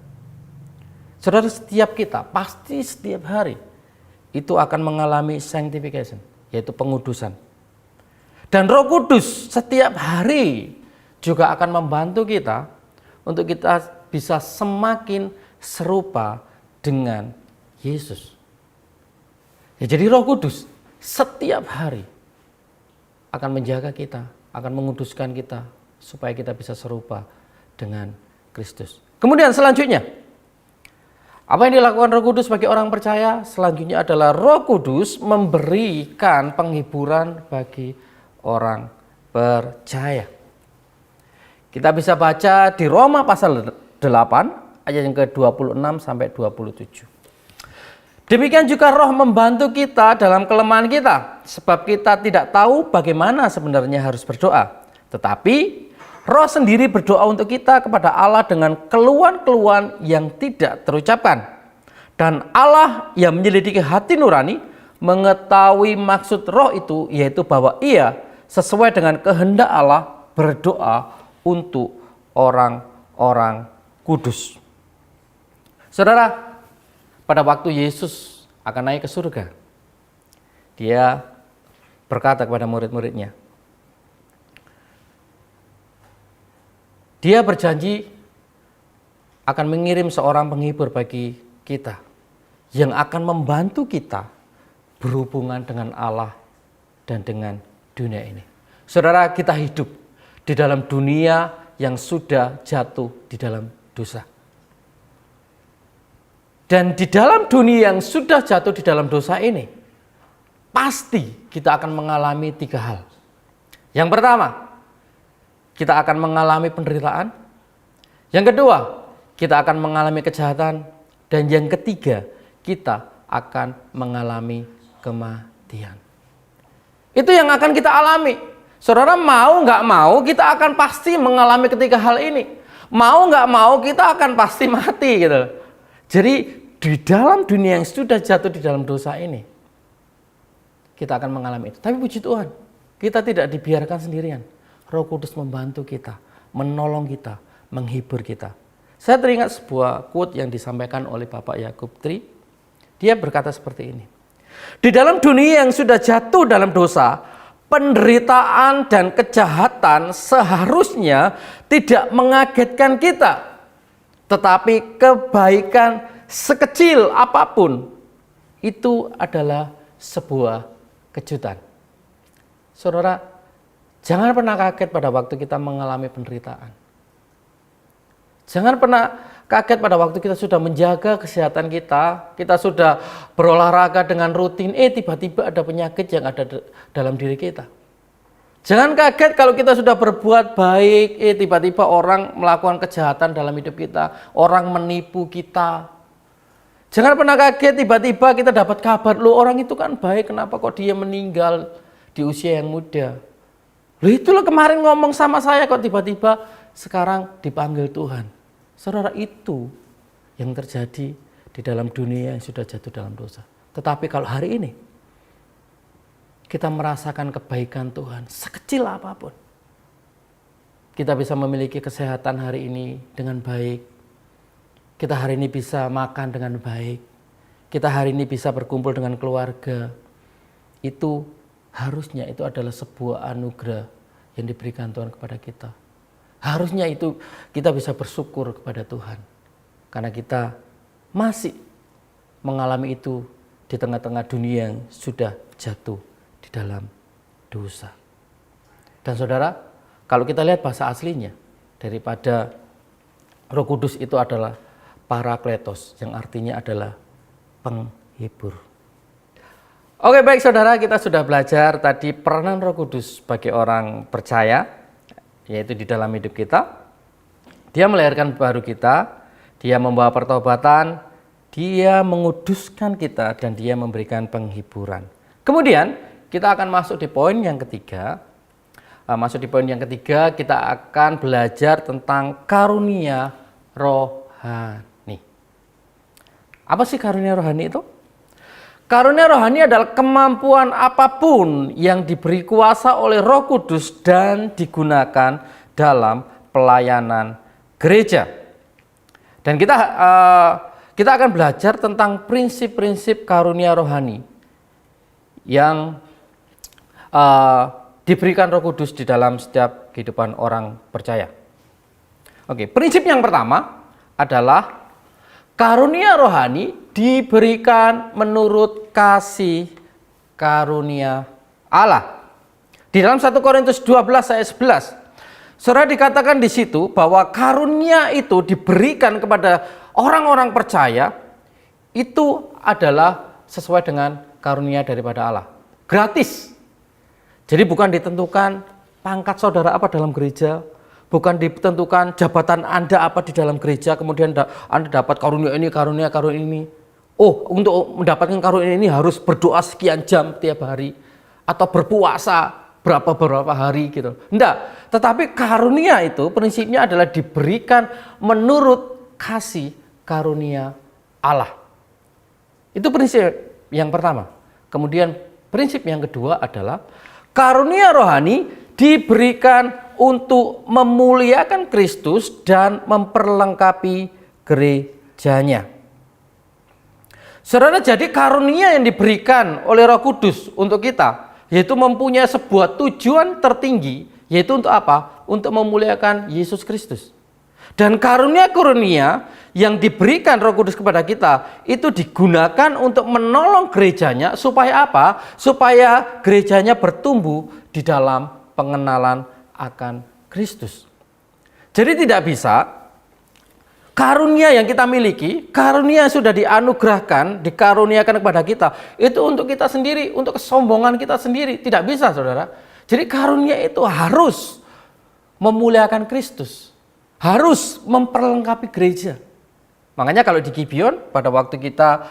Saudara, setiap kita pasti setiap hari itu akan mengalami sanctification, yaitu pengudusan. Dan Roh Kudus setiap hari juga akan membantu kita untuk kita bisa semakin serupa dengan Yesus. Ya, jadi Roh Kudus setiap hari akan menjaga kita, akan menguduskan kita supaya kita bisa serupa dengan Kristus. Kemudian selanjutnya, apa yang dilakukan Roh Kudus bagi orang percaya? Selanjutnya adalah Roh Kudus memberikan penghiburan bagi orang percaya. Kita bisa baca di Roma pasal 8 ayat yang ke-26 sampai 27. Demikian juga Roh membantu kita dalam kelemahan kita, sebab kita tidak tahu bagaimana sebenarnya harus berdoa. Tetapi Roh sendiri berdoa untuk kita kepada Allah dengan keluhan-keluhan yang tidak terucapkan. Dan Allah yang menyelidiki hati nurani mengetahui maksud Roh itu, yaitu bahwa Ia sesuai dengan kehendak Allah berdoa untuk orang-orang kudus. Saudara, pada waktu Yesus akan naik ke surga, Dia berkata kepada murid-muridnya, Dia berjanji akan mengirim seorang penghibur bagi kita yang akan membantu kita berhubungan dengan Allah dan dengan dunia ini. Saudara, kita hidup di dalam dunia yang sudah jatuh di dalam dosa. Dan di dalam dunia yang sudah jatuh di dalam dosa ini, pasti kita akan mengalami 3 hal. Yang pertama, kita akan mengalami penderitaan. Yang kedua, kita akan mengalami kejahatan. Dan yang ketiga, kita akan mengalami kematian. Itu yang akan kita alami. Saudara, mau nggak mau, kita akan pasti mengalami ketiga hal ini. Mau nggak mau, kita akan pasti mati gitu. Jadi di dalam dunia yang sudah jatuh di dalam dosa ini, kita akan mengalami itu. Tapi puji Tuhan, kita tidak dibiarkan sendirian. Roh Kudus membantu kita, menolong kita, menghibur kita. Saya teringat sebuah quote yang disampaikan oleh Bapak Yakub Tri. Dia berkata seperti ini. Di dalam dunia yang sudah jatuh dalam dosa, penderitaan dan kejahatan seharusnya tidak mengagetkan kita. Tetapi kebaikan sekecil apapun itu adalah sebuah kejutan. Saudara, jangan pernah kaget pada waktu kita mengalami penderitaan. Jangan pernah kaget pada waktu kita sudah menjaga kesehatan kita sudah berolahraga dengan rutin, tiba-tiba ada penyakit yang ada dalam diri kita. Jangan kaget kalau kita sudah berbuat baik, tiba-tiba orang melakukan kejahatan dalam hidup kita, orang menipu kita. Jangan pernah kaget tiba-tiba kita dapat kabar, loh orang itu kan baik, kenapa kok dia meninggal di usia yang muda? Loh itulah kemarin ngomong sama saya kok tiba-tiba sekarang dipanggil Tuhan. Saudara, itu yang terjadi di dalam dunia yang sudah jatuh dalam dosa. Tetapi kalau hari ini kita merasakan kebaikan Tuhan sekecil apapun, kita bisa memiliki kesehatan hari ini dengan baik, kita hari ini bisa makan dengan baik, kita hari ini bisa berkumpul dengan keluarga, itu harusnya itu adalah sebuah anugerah yang diberikan Tuhan kepada kita. Harusnya itu kita bisa bersyukur kepada Tuhan. Karena kita masih mengalami itu di tengah-tengah dunia yang sudah jatuh di dalam dosa. Dan saudara, kalau kita lihat bahasa aslinya daripada Roh Kudus itu adalah Parakletos, yang artinya adalah penghibur. Oke, baik saudara, kita sudah belajar tadi peranan Roh Kudus bagi orang percaya, yaitu di dalam hidup kita. Dia melahirkan baru kita, dia membawa pertobatan, dia menguduskan kita, dan dia memberikan penghiburan. Kemudian kita akan masuk di poin yang ketiga. Kita akan belajar tentang karunia rohani. Apa sih karunia rohani itu? Karunia rohani adalah kemampuan apapun yang diberi kuasa oleh Roh Kudus dan digunakan dalam pelayanan gereja. Dan kita akan belajar tentang prinsip-prinsip karunia rohani yang diberikan Roh Kudus di dalam setiap kehidupan orang percaya. Oke, prinsip yang pertama adalah karunia rohani diberikan menurut kasih karunia Allah. Di dalam 1 Korintus 12 ayat 11, saudara, dikatakan di situ bahwa karunia itu diberikan kepada orang-orang percaya itu adalah sesuai dengan karunia daripada Allah. Gratis. Jadi bukan ditentukan pangkat saudara apa dalam gereja, bukan ditentukan jabatan Anda apa di dalam gereja, kemudian Anda dapat karunia ini, karunia ini. Oh, untuk mendapatkan karunia ini harus berdoa sekian jam tiap hari, atau berpuasa berapa hari gitu. Enggak, tetapi karunia itu prinsipnya adalah diberikan menurut kasih karunia Allah. Itu prinsip yang pertama. Kemudian prinsip yang kedua adalah karunia rohani diberikan untuk memuliakan Kristus dan memperlengkapi gerejanya. Saudara, jadi karunia yang diberikan oleh Roh Kudus untuk kita, yaitu mempunyai sebuah tujuan tertinggi, yaitu untuk apa? Untuk memuliakan Yesus Kristus. Dan karunia-karunia yang diberikan Roh Kudus kepada kita, itu digunakan untuk menolong gerejanya, supaya apa? Supaya gerejanya bertumbuh di dalam pengenalan akan Kristus. Jadi tidak bisa karunia yang kita miliki, karunia yang sudah dianugerahkan, dikaruniakan kepada kita, itu untuk kita sendiri, untuk kesombongan kita sendiri. Tidak bisa, saudara. Jadi karunia itu harus memuliakan Kristus, harus memperlengkapi gereja. Makanya kalau di Gibeon, pada waktu kita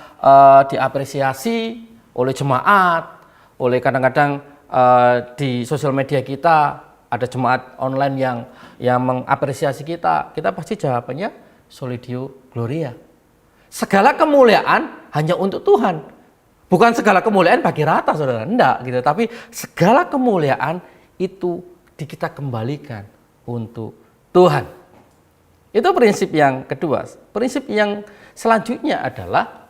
diapresiasi oleh jemaat, oleh kadang-kadang di sosial media kita, ada jemaat online yang mengapresiasi kita pasti jawabannya Solidio Gloria. Segala kemuliaan hanya untuk Tuhan. Bukan segala kemuliaan bagi rata, saudara. Enggak gitu. Tapi segala kemuliaan itu kita kembalikan untuk Tuhan. Itu prinsip yang kedua. Prinsip yang selanjutnya adalah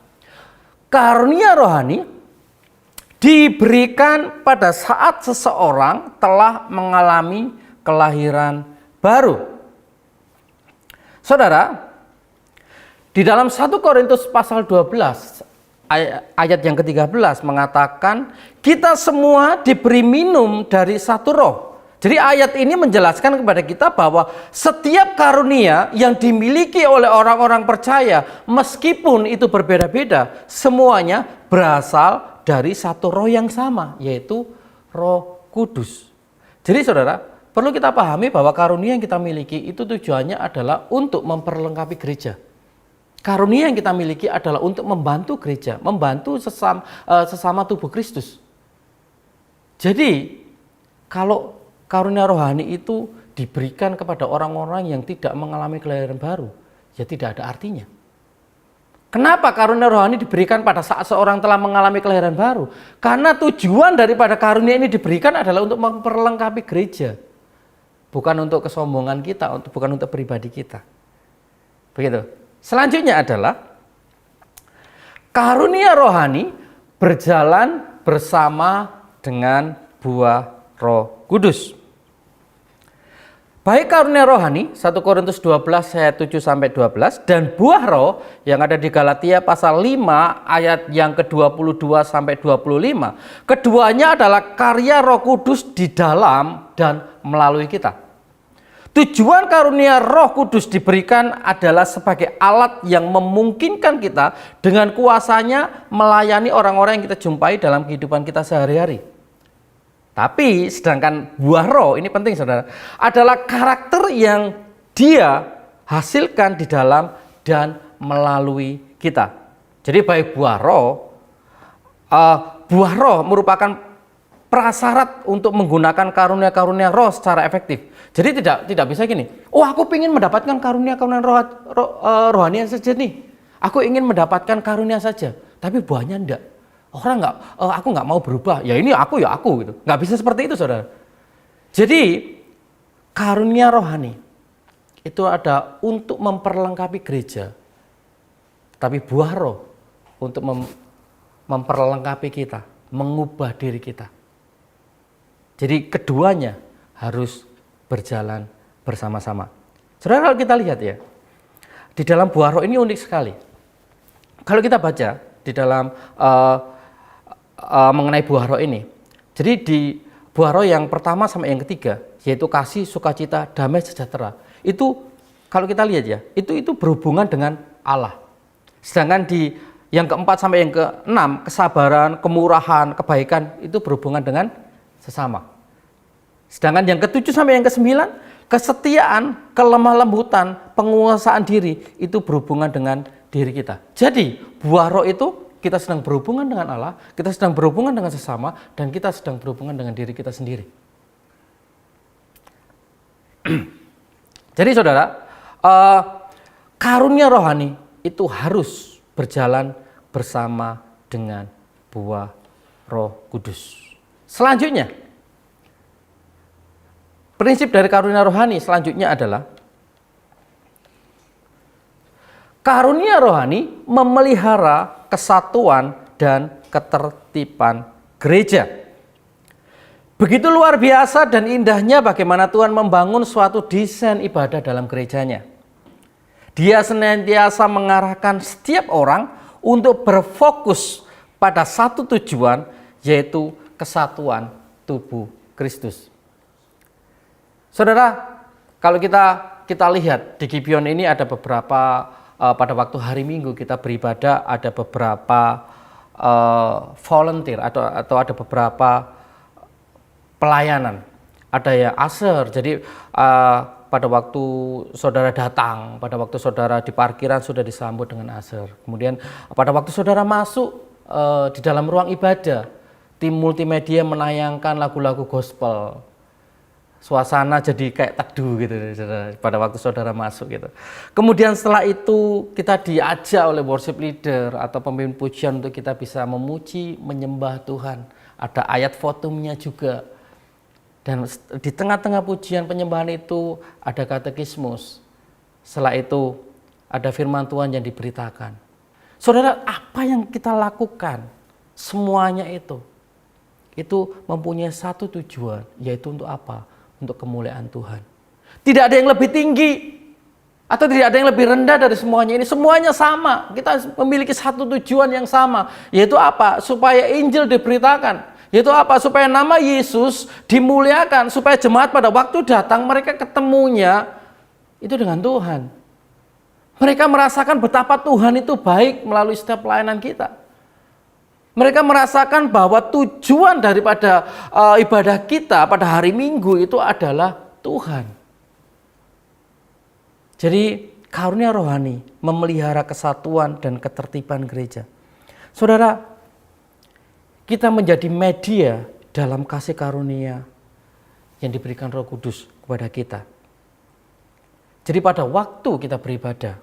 karunia rohani diberikan pada saat seseorang telah mengalami kelahiran baru. Saudara, di dalam 1 Korintus pasal 12 ayat yang ke-13 mengatakan kita semua diberi minum dari satu roh. Jadi ayat ini menjelaskan kepada kita bahwa setiap karunia yang dimiliki oleh orang-orang percaya, meskipun itu berbeda-beda, semuanya berasal dari satu roh yang sama, yaitu Roh Kudus. Jadi saudara, perlu kita pahami bahwa karunia yang kita miliki itu tujuannya adalah untuk memperlengkapi gereja. Karunia yang kita miliki adalah untuk membantu gereja, membantu sesama tubuh Kristus. Jadi, kalau karunia rohani itu diberikan kepada orang-orang yang tidak mengalami kelahiran baru, ya tidak ada artinya. Kenapa karunia rohani diberikan pada saat seorang telah mengalami kelahiran baru? Karena tujuan daripada karunia ini diberikan adalah untuk memperlengkapi gereja. Bukan untuk kesombongan kita, bukan untuk pribadi kita. Begitu. Selanjutnya adalah karunia rohani berjalan bersama dengan buah Roh Kudus. Baik karunia rohani 1 Korintus 12 ayat 7 sampai 12 dan buah roh yang ada di Galatia pasal 5 ayat yang ke-22 sampai 25. Keduanya adalah karya Roh Kudus di dalam dan melalui kita. Tujuan karunia Roh Kudus diberikan adalah sebagai alat yang memungkinkan kita dengan kuasanya melayani orang-orang yang kita jumpai dalam kehidupan kita sehari-hari. Tapi sedangkan buah roh, ini penting saudara, adalah karakter yang dia hasilkan di dalam dan melalui kita. Jadi baik buah roh merupakan prasyarat untuk menggunakan karunia-karunia roh secara efektif. Jadi tidak bisa gini, aku ingin mendapatkan karunia-karunia rohani saja nih. Aku ingin mendapatkan karunia saja, tapi buahnya enggak. Orang aku nggak mau berubah, ya aku gitu. Nggak bisa seperti itu saudara. Jadi karunia rohani itu ada untuk memperlengkapi gereja. Tapi buah roh untuk memperlengkapi kita, mengubah diri kita. Jadi keduanya harus berjalan bersama-sama. Saudara kalau kita lihat ya, di dalam buah roh ini unik sekali. Kalau kita baca di dalam mengenai buah roh ini. Jadi di buah roh yang pertama sampai yang ketiga, yaitu kasih, sukacita, damai, sejahtera. Itu kalau kita lihat ya, itu berhubungan dengan Allah. Sedangkan di yang keempat sampai yang keenam, kesabaran, kemurahan, kebaikan, itu berhubungan dengan sesama. Sedangkan yang ketujuh sampai yang kesembilan, kesetiaan, kelemah lembutan, penguasaan diri, itu berhubungan dengan diri kita. Jadi buah roh itu kita sedang berhubungan dengan Allah, kita sedang berhubungan dengan sesama, dan kita sedang berhubungan dengan diri kita sendiri. Jadi saudara, karunia rohani itu harus berjalan bersama dengan buah Roh Kudus. Selanjutnya, prinsip dari karunia rohani selanjutnya adalah karunia rohani memelihara kesatuan dan ketertiban gereja. Begitu luar biasa dan indahnya bagaimana Tuhan membangun suatu desain ibadah dalam gerejanya. Dia senantiasa mengarahkan setiap orang untuk berfokus pada satu tujuan, yaitu kesatuan tubuh Kristus. Saudara, kalau kita lihat di Gibeon ini ada beberapa pada waktu hari Minggu kita beribadah, ada beberapa volunteer atau ada beberapa pelayanan. Ada ya aser, jadi pada waktu saudara datang, pada waktu saudara di parkiran sudah disambut dengan aser. Kemudian pada waktu saudara masuk di dalam ruang ibadah, tim multimedia menayangkan lagu-lagu gospel. Suasana jadi kayak teduh gitu pada waktu saudara masuk gitu. Kemudian setelah itu kita diajak oleh worship leader atau pemimpin pujian untuk kita bisa memuji, menyembah Tuhan. Ada ayat fotumnya juga. Dan di tengah-tengah pujian penyembahan itu ada katekismus. Setelah itu ada firman Tuhan yang diberitakan. Saudara, apa yang kita lakukan semuanya itu mempunyai satu tujuan, yaitu untuk apa? Untuk kemuliaan Tuhan. Tidak ada yang lebih tinggi atau tidak ada yang lebih rendah dari semuanya ini. Semuanya sama. Kita memiliki satu tujuan yang sama, yaitu apa? Supaya Injil diberitakan. Yaitu apa? Supaya nama Yesus dimuliakan, supaya jemaat pada waktu datang mereka ketemunya itu dengan Tuhan. Mereka merasakan betapa Tuhan itu baik melalui setiap pelayanan kita. Mereka merasakan bahwa tujuan daripada ibadah kita pada hari Minggu itu adalah Tuhan. Jadi karunia rohani memelihara kesatuan dan ketertiban gereja. Saudara, kita menjadi media dalam kasih karunia yang diberikan Roh Kudus. kepada kita. Jadi pada waktu kita beribadah,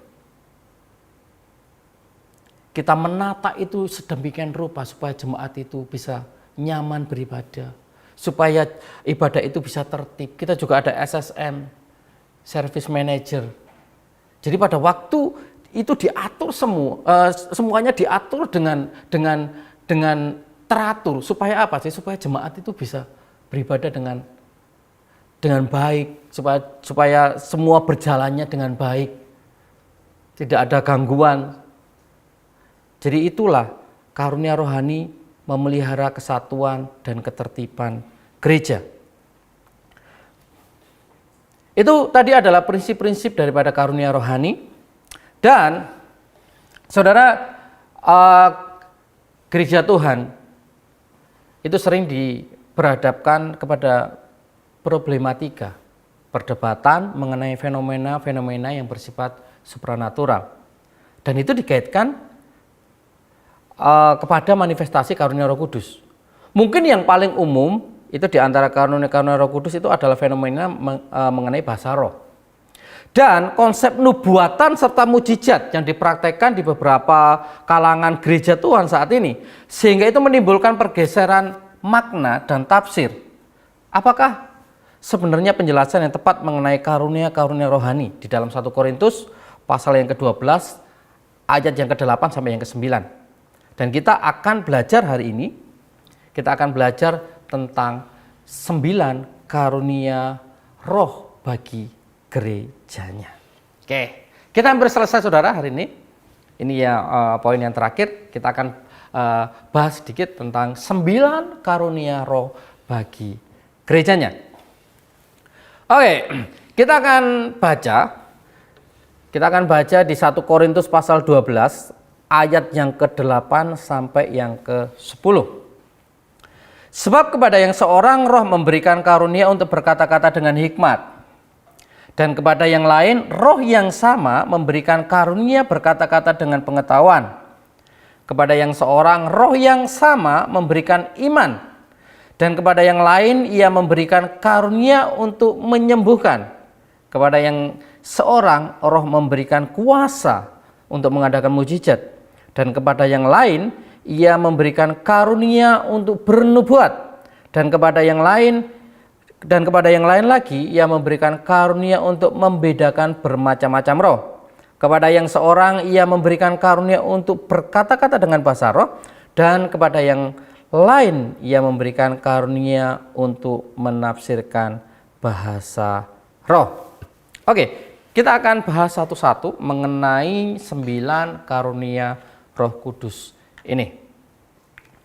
kita menata itu sedemikian rupa supaya jemaat itu bisa nyaman beribadah, supaya ibadah itu bisa tertib. Kita juga ada SSM, Service Manager. Jadi pada waktu itu diatur semuanya diatur dengan teratur. Supaya apa sih? Supaya jemaat itu bisa beribadah dengan baik, supaya semua berjalannya dengan baik, tidak ada gangguan. Jadi itulah karunia rohani memelihara kesatuan dan ketertiban gereja. Itu tadi adalah prinsip-prinsip daripada karunia rohani. Dan saudara, gereja Tuhan itu sering diperhadapkan kepada problematika, perdebatan mengenai fenomena-fenomena yang bersifat supranatural. Dan itu dikaitkan kepada manifestasi karunia Roh Kudus. Mungkin yang paling umum itu di antara karunia Roh Kudus itu adalah fenomena mengenai bahasa roh. Dan konsep nubuatan serta mujizat yang dipraktekkan di beberapa kalangan gereja Tuhan saat ini, sehingga itu menimbulkan pergeseran makna dan tafsir. Apakah sebenarnya penjelasan yang tepat mengenai karunia rohani di dalam 1 Korintus pasal yang ke-12 ayat yang ke-8 sampai yang ke-9. Dan kita akan belajar hari ini, kita akan belajar tentang 9 karunia roh bagi gerejanya. Oke, kita hampir selesai saudara hari ini. Ini ya poin yang terakhir, kita akan bahas sedikit tentang 9 karunia roh bagi gerejanya. Oke, kita akan baca di 1 Korintus pasal 12 ayat yang ke-8 sampai yang ke-10. Sebab kepada yang seorang roh memberikan karunia untuk berkata-kata dengan hikmat, dan kepada yang lain roh yang sama memberikan karunia berkata-kata dengan pengetahuan. Kepada yang seorang roh yang sama memberikan iman, dan kepada yang lain ia memberikan karunia untuk menyembuhkan. Kepada yang seorang roh memberikan kuasa untuk mengadakan mujizat, dan kepada yang lain ia memberikan karunia untuk bernubuat, dan kepada yang lain lagi ia memberikan karunia untuk membedakan bermacam-macam roh. Kepada yang seorang ia memberikan karunia untuk berkata-kata dengan bahasa roh, dan kepada yang lain ia memberikan karunia untuk menafsirkan bahasa roh. Oke, kita akan bahas satu-satu mengenai 9 karunia Roh Kudus ini.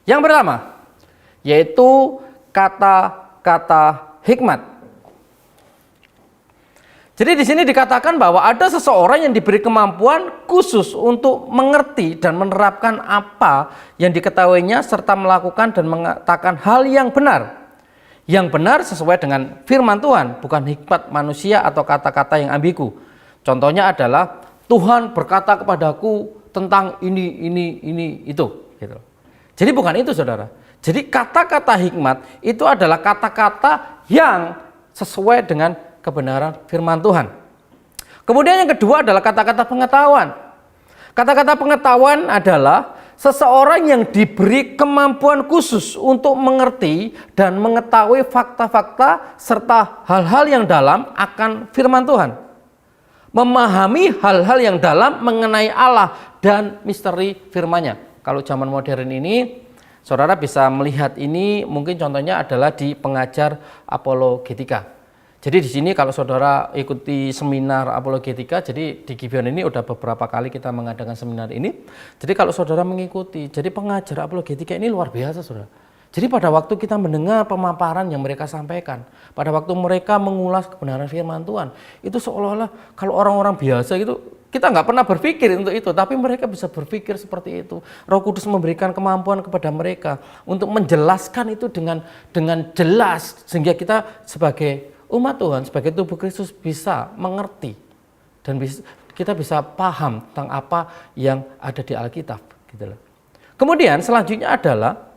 Yang pertama yaitu kata-kata hikmat. Jadi di sini dikatakan bahwa ada seseorang yang diberi kemampuan khusus untuk mengerti dan menerapkan apa yang diketahuinya serta melakukan dan mengatakan hal yang benar. Yang benar sesuai dengan firman Tuhan, bukan hikmat manusia atau kata-kata yang ambigu. Contohnya adalah Tuhan berkata kepadaku tentang ini itu gitu. Jadi bukan itu saudara. Jadi kata-kata hikmat itu adalah kata-kata yang sesuai dengan kebenaran firman Tuhan. Kemudian yang kedua adalah kata-kata pengetahuan. Kata-kata pengetahuan adalah seseorang yang diberi kemampuan khusus untuk mengerti dan mengetahui fakta-fakta serta hal-hal yang dalam akan firman Tuhan. Memahami hal-hal yang dalam mengenai Allah dan misteri firman-Nya. Kalau zaman modern ini, saudara bisa melihat ini mungkin contohnya adalah di pengajar apologetika. Jadi di sini kalau saudara ikuti seminar apologetika, jadi di Gibeon ini udah beberapa kali kita mengadakan seminar ini. Jadi kalau saudara mengikuti, jadi pengajar apologetika ini luar biasa saudara. Jadi pada waktu kita mendengar pemaparan yang mereka sampaikan, pada waktu mereka mengulas kebenaran firman Tuhan, itu seolah-olah kalau orang-orang biasa gitu, kita nggak pernah berpikir untuk itu, tapi mereka bisa berpikir seperti itu. Roh Kudus memberikan kemampuan kepada mereka untuk menjelaskan itu dengan jelas, sehingga kita sebagai umat Tuhan, sebagai tubuh Kristus bisa mengerti dan kita bisa paham tentang apa yang ada di Alkitab. Gitu loh. Kemudian selanjutnya adalah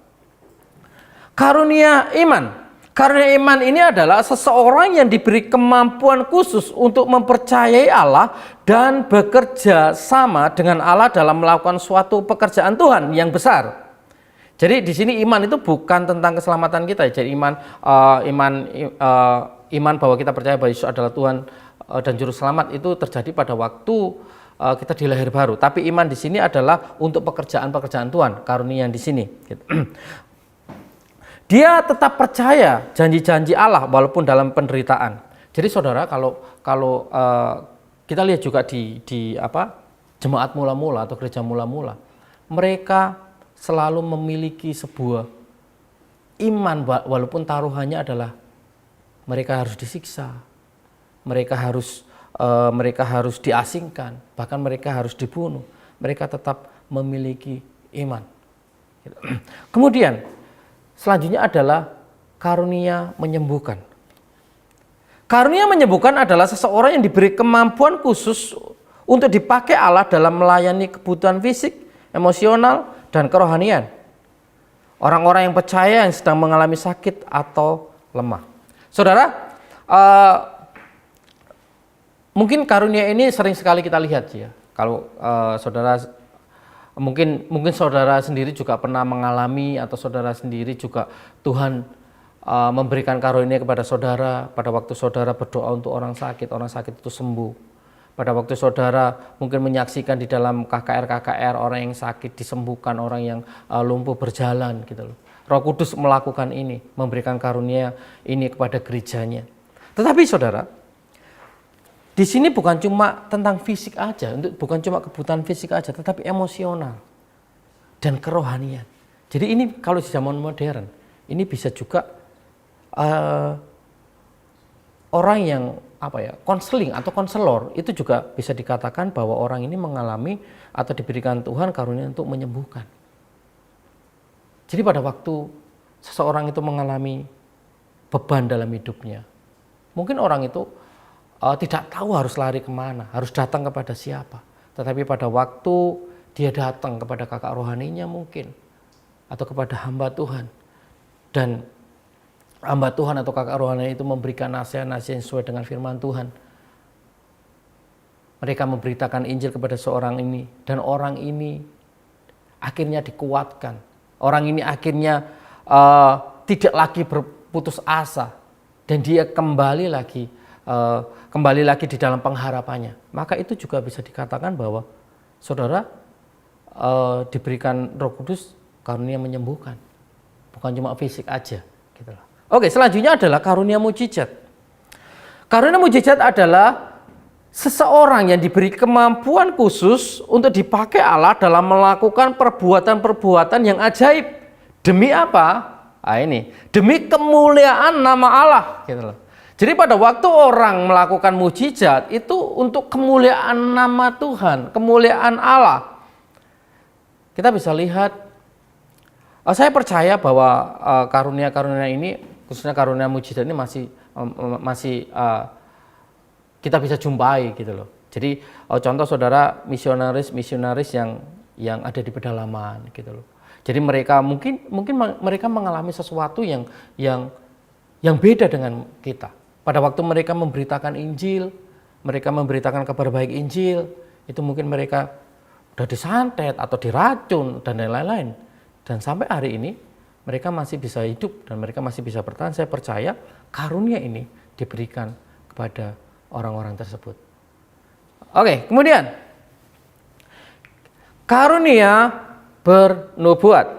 karunia iman. Karunia iman ini adalah seseorang yang diberi kemampuan khusus untuk mempercayai Allah dan bekerja sama dengan Allah dalam melakukan suatu pekerjaan Tuhan yang besar. Jadi di sini iman itu bukan tentang keselamatan kita. Jadi iman bahwa kita percaya bahwa Yesus adalah Tuhan dan juru selamat itu terjadi pada waktu kita dilahir baru. Tapi iman di sini adalah untuk pekerjaan-pekerjaan Tuhan, karunia yang di sini. Gitu. Dia tetap percaya janji-janji Allah walaupun dalam penderitaan. Jadi saudara, kalau kita lihat juga di jemaat mula-mula atau gereja mula-mula, mereka selalu memiliki sebuah iman walaupun taruhannya adalah mereka harus disiksa, mereka harus diasingkan, bahkan mereka harus dibunuh. Mereka tetap memiliki iman. Kemudian selanjutnya adalah karunia menyembuhkan. Karunia menyembuhkan adalah seseorang yang diberi kemampuan khusus untuk dipakai Allah dalam melayani kebutuhan fisik, emosional, dan kerohanian. Orang-orang yang percaya yang sedang mengalami sakit atau lemah. Saudara, mungkin karunia ini sering sekali kita lihat ya. Kalau saudara mungkin saudara sendiri juga pernah mengalami, atau saudara sendiri juga Tuhan memberikan karunia kepada saudara pada waktu saudara berdoa untuk orang sakit itu sembuh. Pada waktu saudara mungkin menyaksikan di dalam KKR orang yang sakit disembuhkan, orang yang lumpuh berjalan gitu loh. Roh Kudus melakukan ini, memberikan karunia ini kepada gerejanya. Tetapi saudara, di sini bukan cuma tentang fisik aja, bukan cuma kebutuhan fisik aja, tetapi emosional dan kerohanian. Jadi ini kalau di zaman modern, ini bisa juga orang yang konseling atau konselor itu juga bisa dikatakan bahwa orang ini mengalami atau diberikan Tuhan karunia untuk menyembuhkan. Jadi pada waktu seseorang itu mengalami beban dalam hidupnya, mungkin orang itu tidak tahu harus lari kemana, harus datang kepada siapa. Tetapi pada waktu dia datang kepada kakak rohaninya mungkin, atau kepada hamba Tuhan, dan hamba Tuhan atau kakak rohani itu memberikan nasihat-nasihat yang sesuai dengan firman Tuhan. Mereka memberitakan Injil kepada seorang ini, dan orang ini akhirnya dikuatkan. Orang ini akhirnya tidak lagi berputus asa, dan dia kembali lagi di dalam pengharapannya. Maka itu juga bisa dikatakan bahwa saudara diberikan Roh Kudus karunia menyembuhkan, bukan cuma fisik aja, gitu loh. Oke, selanjutnya adalah karunia mujizat. Karunia mujizat adalah seseorang yang diberi kemampuan khusus untuk dipakai Allah dalam melakukan perbuatan-perbuatan yang ajaib. Demi apa? Demi kemuliaan nama Allah, gitu loh. Jadi pada waktu orang melakukan mujizat itu untuk kemuliaan nama Tuhan, kemuliaan Allah. Kita bisa lihat, saya percaya bahwa karunia-karunia ini, khususnya karunia mujizat ini masih kita bisa jumpai gitu loh. Jadi contoh saudara misionaris yang ada di pedalaman gitu loh. Jadi mereka mungkin mereka mengalami sesuatu yang beda dengan kita. Pada waktu mereka memberitakan Injil, mereka memberitakan kabar baik Injil, itu mungkin mereka udah disantet atau diracun dan lain-lain. Dan sampai hari ini mereka masih bisa hidup dan mereka masih bisa bertahan. Saya percaya karunia ini diberikan kepada orang-orang tersebut. Oke, kemudian karunia bernubuat.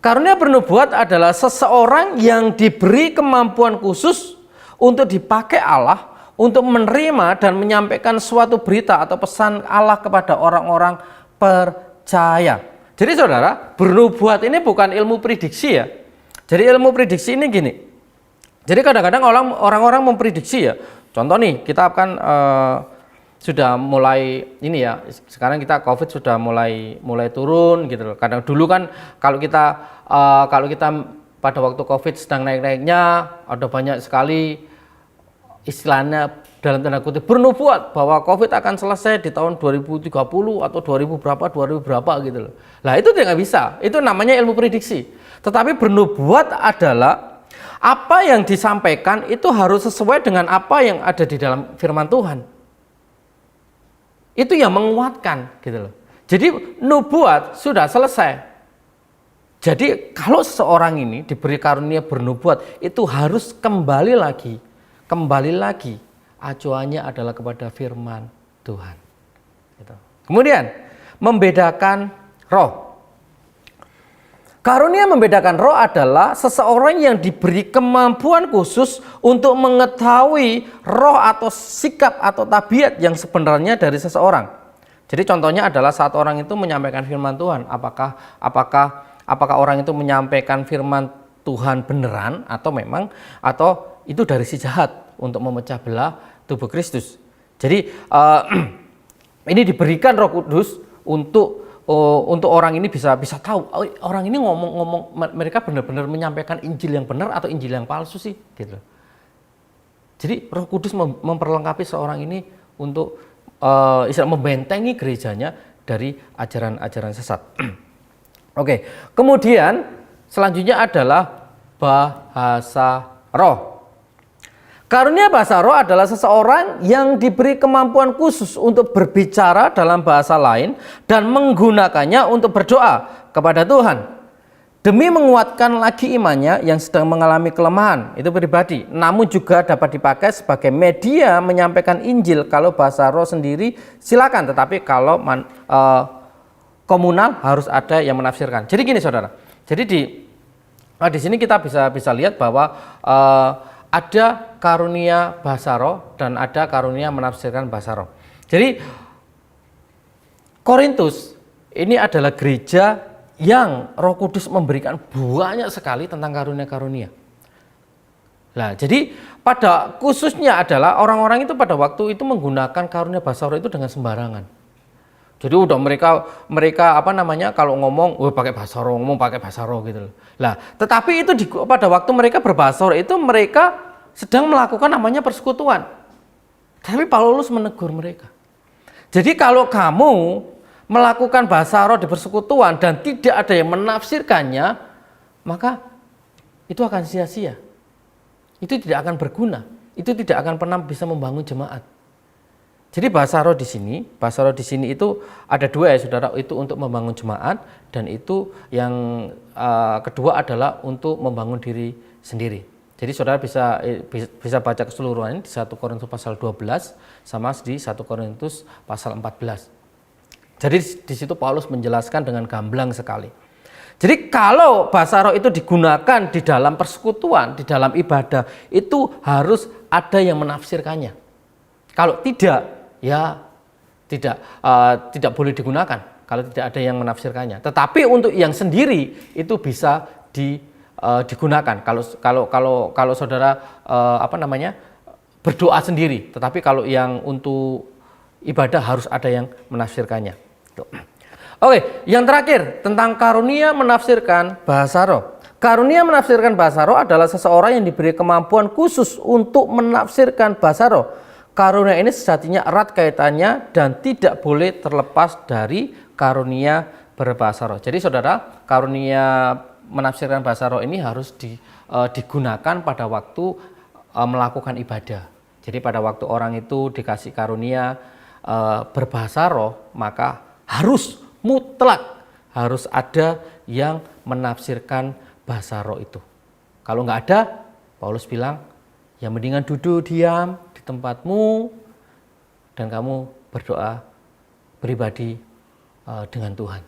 Karunia bernubuat adalah seseorang yang diberi kemampuan khusus untuk dipakai Allah untuk menerima dan menyampaikan suatu berita atau pesan Allah kepada orang-orang percaya. Jadi saudara, bernubuat ini bukan ilmu prediksi ya. Jadi ilmu prediksi ini gini. Jadi kadang-kadang orang-orang memprediksi ya. Contoh nih, kita akan sudah mulai ini ya. Sekarang kita COVID sudah mulai turun gitu loh. Kadang dulu kan kalau kita pada waktu COVID sedang naik-naiknya, ada banyak sekali istilahnya dalam tanda kutip bernubuat bahwa COVID akan selesai di tahun 2030 atau 2000 berapa gitu loh. Lah itu tidak bisa. Itu namanya ilmu prediksi. Tetapi bernubuat adalah Apa yang disampaikan itu harus sesuai dengan apa yang ada di dalam firman Tuhan. Itu yang menguatkan gitu loh. Jadi nubuat sudah selesai. Jadi kalau seseorang ini diberi karunia bernubuat, itu harus kembali lagi. Acuannya adalah kepada firman Tuhan. Gitu. Kemudian membedakan roh. Karunia membedakan roh adalah seseorang yang diberi kemampuan khusus untuk mengetahui roh atau sikap atau tabiat yang sebenarnya dari seseorang. Jadi contohnya adalah saat orang itu menyampaikan firman Tuhan, apakah orang itu menyampaikan firman Tuhan beneran atau itu dari si jahat untuk memecah belah tubuh Kristus. Jadi ini diberikan Roh Kudus untuk orang ini bisa tahu orang ini ngomong mereka benar-benar menyampaikan Injil yang benar atau Injil yang palsu sih gitu. Jadi Roh Kudus memperlengkapi seorang ini untuk membentengi gerejanya dari ajaran-ajaran sesat. Oke, kemudian selanjutnya adalah bahasa roh. Karunia bahasa roh adalah seseorang yang diberi kemampuan khusus untuk berbicara dalam bahasa lain dan menggunakannya untuk berdoa kepada Tuhan demi menguatkan lagi imannya yang sedang mengalami kelemahan, itu pribadi. Namun juga dapat dipakai sebagai media menyampaikan Injil. Kalau bahasa roh sendiri silakan, tetapi kalau komunal harus ada yang menafsirkan. Jadi gini saudara, jadi di sini kita bisa lihat bahwa ada karunia bahasa roh dan ada karunia menafsirkan bahasa roh. Jadi Korintus ini adalah gereja yang Roh Kudus memberikan banyak sekali tentang karunia-karunia. Nah, jadi pada khususnya adalah orang-orang itu pada waktu itu menggunakan karunia bahasa roh itu dengan sembarangan. Jadi udah mereka kalau ngomong pakai bahasa roh gitu loh. Lah, tetapi itu pada waktu mereka berbahasa roh itu mereka sedang melakukan namanya persekutuan. Tapi Paulus menegur mereka. Jadi kalau kamu melakukan bahasa roh di persekutuan dan tidak ada yang menafsirkannya, maka itu akan sia-sia. Itu tidak akan berguna. Itu tidak akan pernah bisa membangun jemaat. Jadi bahasa roh di sini itu ada dua ya saudara, itu untuk membangun jemaat dan itu yang kedua adalah untuk membangun diri sendiri. Jadi saudara bisa baca keseluruhannya di 1 Korintus pasal 12 sama di 1 Korintus pasal 14. Jadi di situ Paulus menjelaskan dengan gamblang sekali. Jadi kalau bahasa roh itu digunakan di dalam persekutuan, di dalam ibadah, itu harus ada yang menafsirkannya. Kalau tidak, ya tidak boleh digunakan kalau tidak ada yang menafsirkannya. Tetapi untuk yang sendiri itu bisa digunakan kalau saudara berdoa sendiri. Tetapi kalau yang untuk ibadah harus ada yang menafsirkannya. Oke, yang terakhir tentang karunia menafsirkan bahasa roh. Karunia menafsirkan bahasa roh adalah seseorang yang diberi kemampuan khusus untuk menafsirkan bahasa roh. Karunia ini sejatinya erat kaitannya dan tidak boleh terlepas dari karunia berbahasa roh. Jadi saudara, karunia menafsirkan bahasa roh ini harus digunakan pada waktu melakukan ibadah. Jadi pada waktu orang itu dikasih karunia berbahasa roh, maka mutlak harus ada yang menafsirkan bahasa roh itu. Kalau nggak ada, Paulus bilang, ya mendingan duduk diam di tempatmu dan kamu berdoa pribadi dengan Tuhan.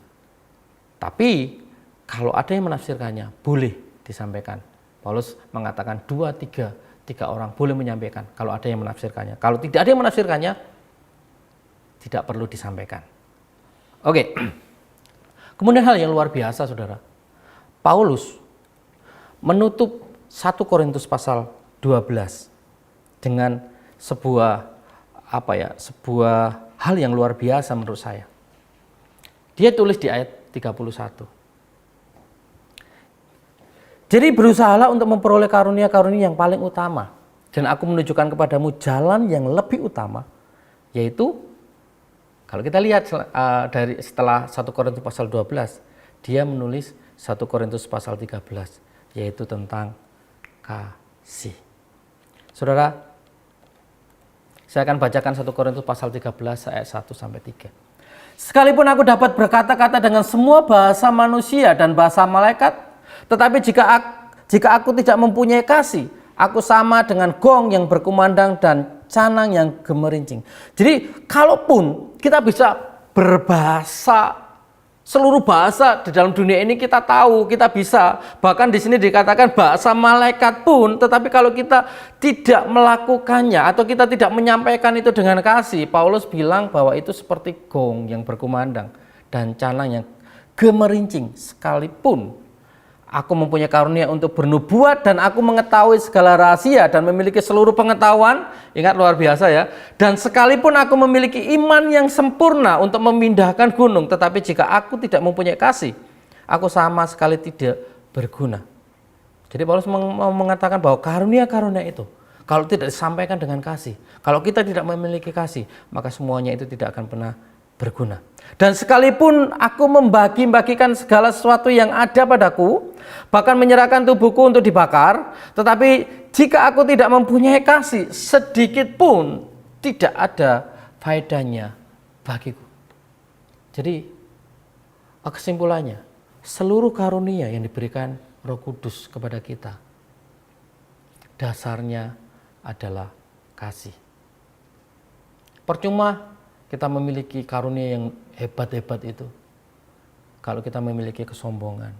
Tapi kalau ada yang menafsirkannya, boleh disampaikan. Paulus mengatakan 2-3 orang boleh menyampaikan kalau ada yang menafsirkannya. Kalau tidak ada yang menafsirkannya, tidak perlu disampaikan. Oke. Kemudian hal yang luar biasa saudara. Paulus menutup 1 Korintus pasal 12 dengan sebuah hal yang luar biasa menurut saya. Dia tulis di ayat 31. Jadi berusahalah untuk memperoleh karunia-karunia yang paling utama, dan aku menunjukkan kepadamu jalan yang lebih utama, yaitu kalau kita lihat setelah 1 Korintus pasal 12, dia menulis 1 Korintus pasal 13, yaitu tentang kasih. Saudara, saya akan bacakan 1 Korintus pasal 13 ayat 1 sampai 3. Sekalipun aku dapat berkata-kata dengan semua bahasa manusia dan bahasa malaikat, tetapi jika aku tidak mempunyai kasih, aku sama dengan gong yang berkumandang dan canang yang gemerincing. Jadi kalaupun kita bisa berbahasa, seluruh bahasa di dalam dunia ini kita tahu, kita bisa. Bahkan di sini dikatakan bahasa malaikat pun, tetapi kalau kita tidak melakukannya atau kita tidak menyampaikan itu dengan kasih, Paulus bilang bahwa itu seperti gong yang berkumandang dan canang yang gemerincing. Sekalipun aku mempunyai karunia untuk bernubuat dan aku mengetahui segala rahasia dan memiliki seluruh pengetahuan, ingat luar biasa ya. Dan sekalipun aku memiliki iman yang sempurna untuk memindahkan gunung, tetapi jika aku tidak mempunyai kasih, aku sama sekali tidak berguna. Jadi Paulus mengatakan bahwa karunia-karunia itu, kalau tidak disampaikan dengan kasih, kalau kita tidak memiliki kasih, maka semuanya itu tidak akan pernah berguna. Dan sekalipun aku membagi-bagikan segala sesuatu yang ada padaku, bahkan menyerahkan tubuhku untuk dibakar, tetapi jika aku tidak mempunyai kasih, sedikit pun tidak ada faedahnya bagiku. Jadi kesimpulannya, seluruh karunia yang diberikan Roh Kudus kepada kita, dasarnya adalah kasih. Percuma kita memiliki karunia yang hebat-hebat itu kalau kita memiliki kesombongan,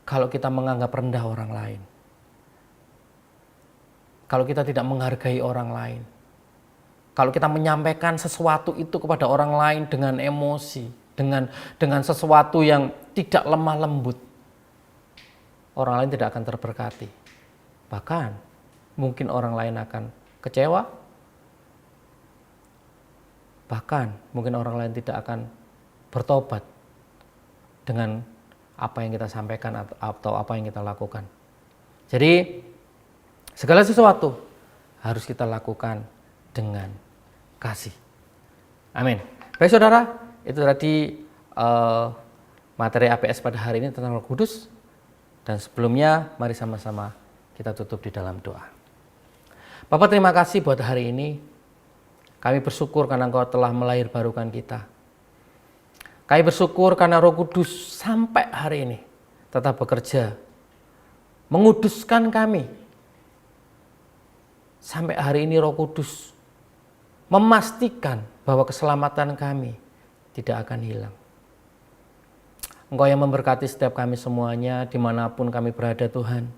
kalau kita menganggap rendah orang lain, kalau kita tidak menghargai orang lain, kalau kita menyampaikan sesuatu itu kepada orang lain dengan emosi, dengan sesuatu yang tidak lemah lembut, orang lain tidak akan terberkati. Bahkan mungkin orang lain akan kecewa, bahkan mungkin orang lain tidak akan bertobat dengan apa yang kita sampaikan atau apa yang kita lakukan. Jadi segala sesuatu harus kita lakukan dengan kasih. Amin. Baik saudara, itu tadi materi APS pada hari ini tentang Roh Kudus. Dan sebelumnya mari sama-sama kita tutup di dalam doa. Bapak, terima kasih buat hari ini. Kami bersyukur karena Engkau telah melahirbarukan kita. Kami bersyukur karena Roh Kudus sampai hari ini tetap bekerja, menguduskan kami. Sampai hari ini Roh Kudus memastikan bahwa keselamatan kami tidak akan hilang. Engkau yang memberkati setiap kami semuanya dimanapun kami berada Tuhan.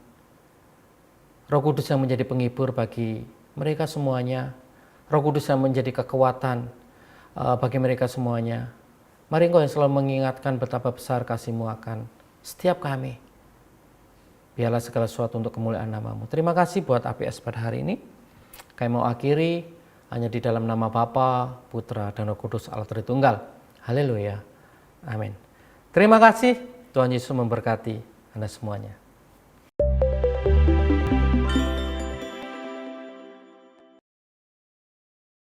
Roh Kudus yang menjadi penghibur bagi mereka semuanya. Roh Kudus yang menjadi kekuatan bagi mereka semuanya. Mari Engkau yang selalu mengingatkan betapa besar kasih-Mu akan setiap kami. Biarlah segala sesuatu untuk kemuliaan nama-Mu. Terima kasih buat APS pada hari ini. Kami mau akhiri hanya di dalam nama Bapa, Putra, dan Roh Kudus Allah Tritunggal. Haleluya. Amin. Terima kasih. Tuhan Yesus memberkati Anda semuanya.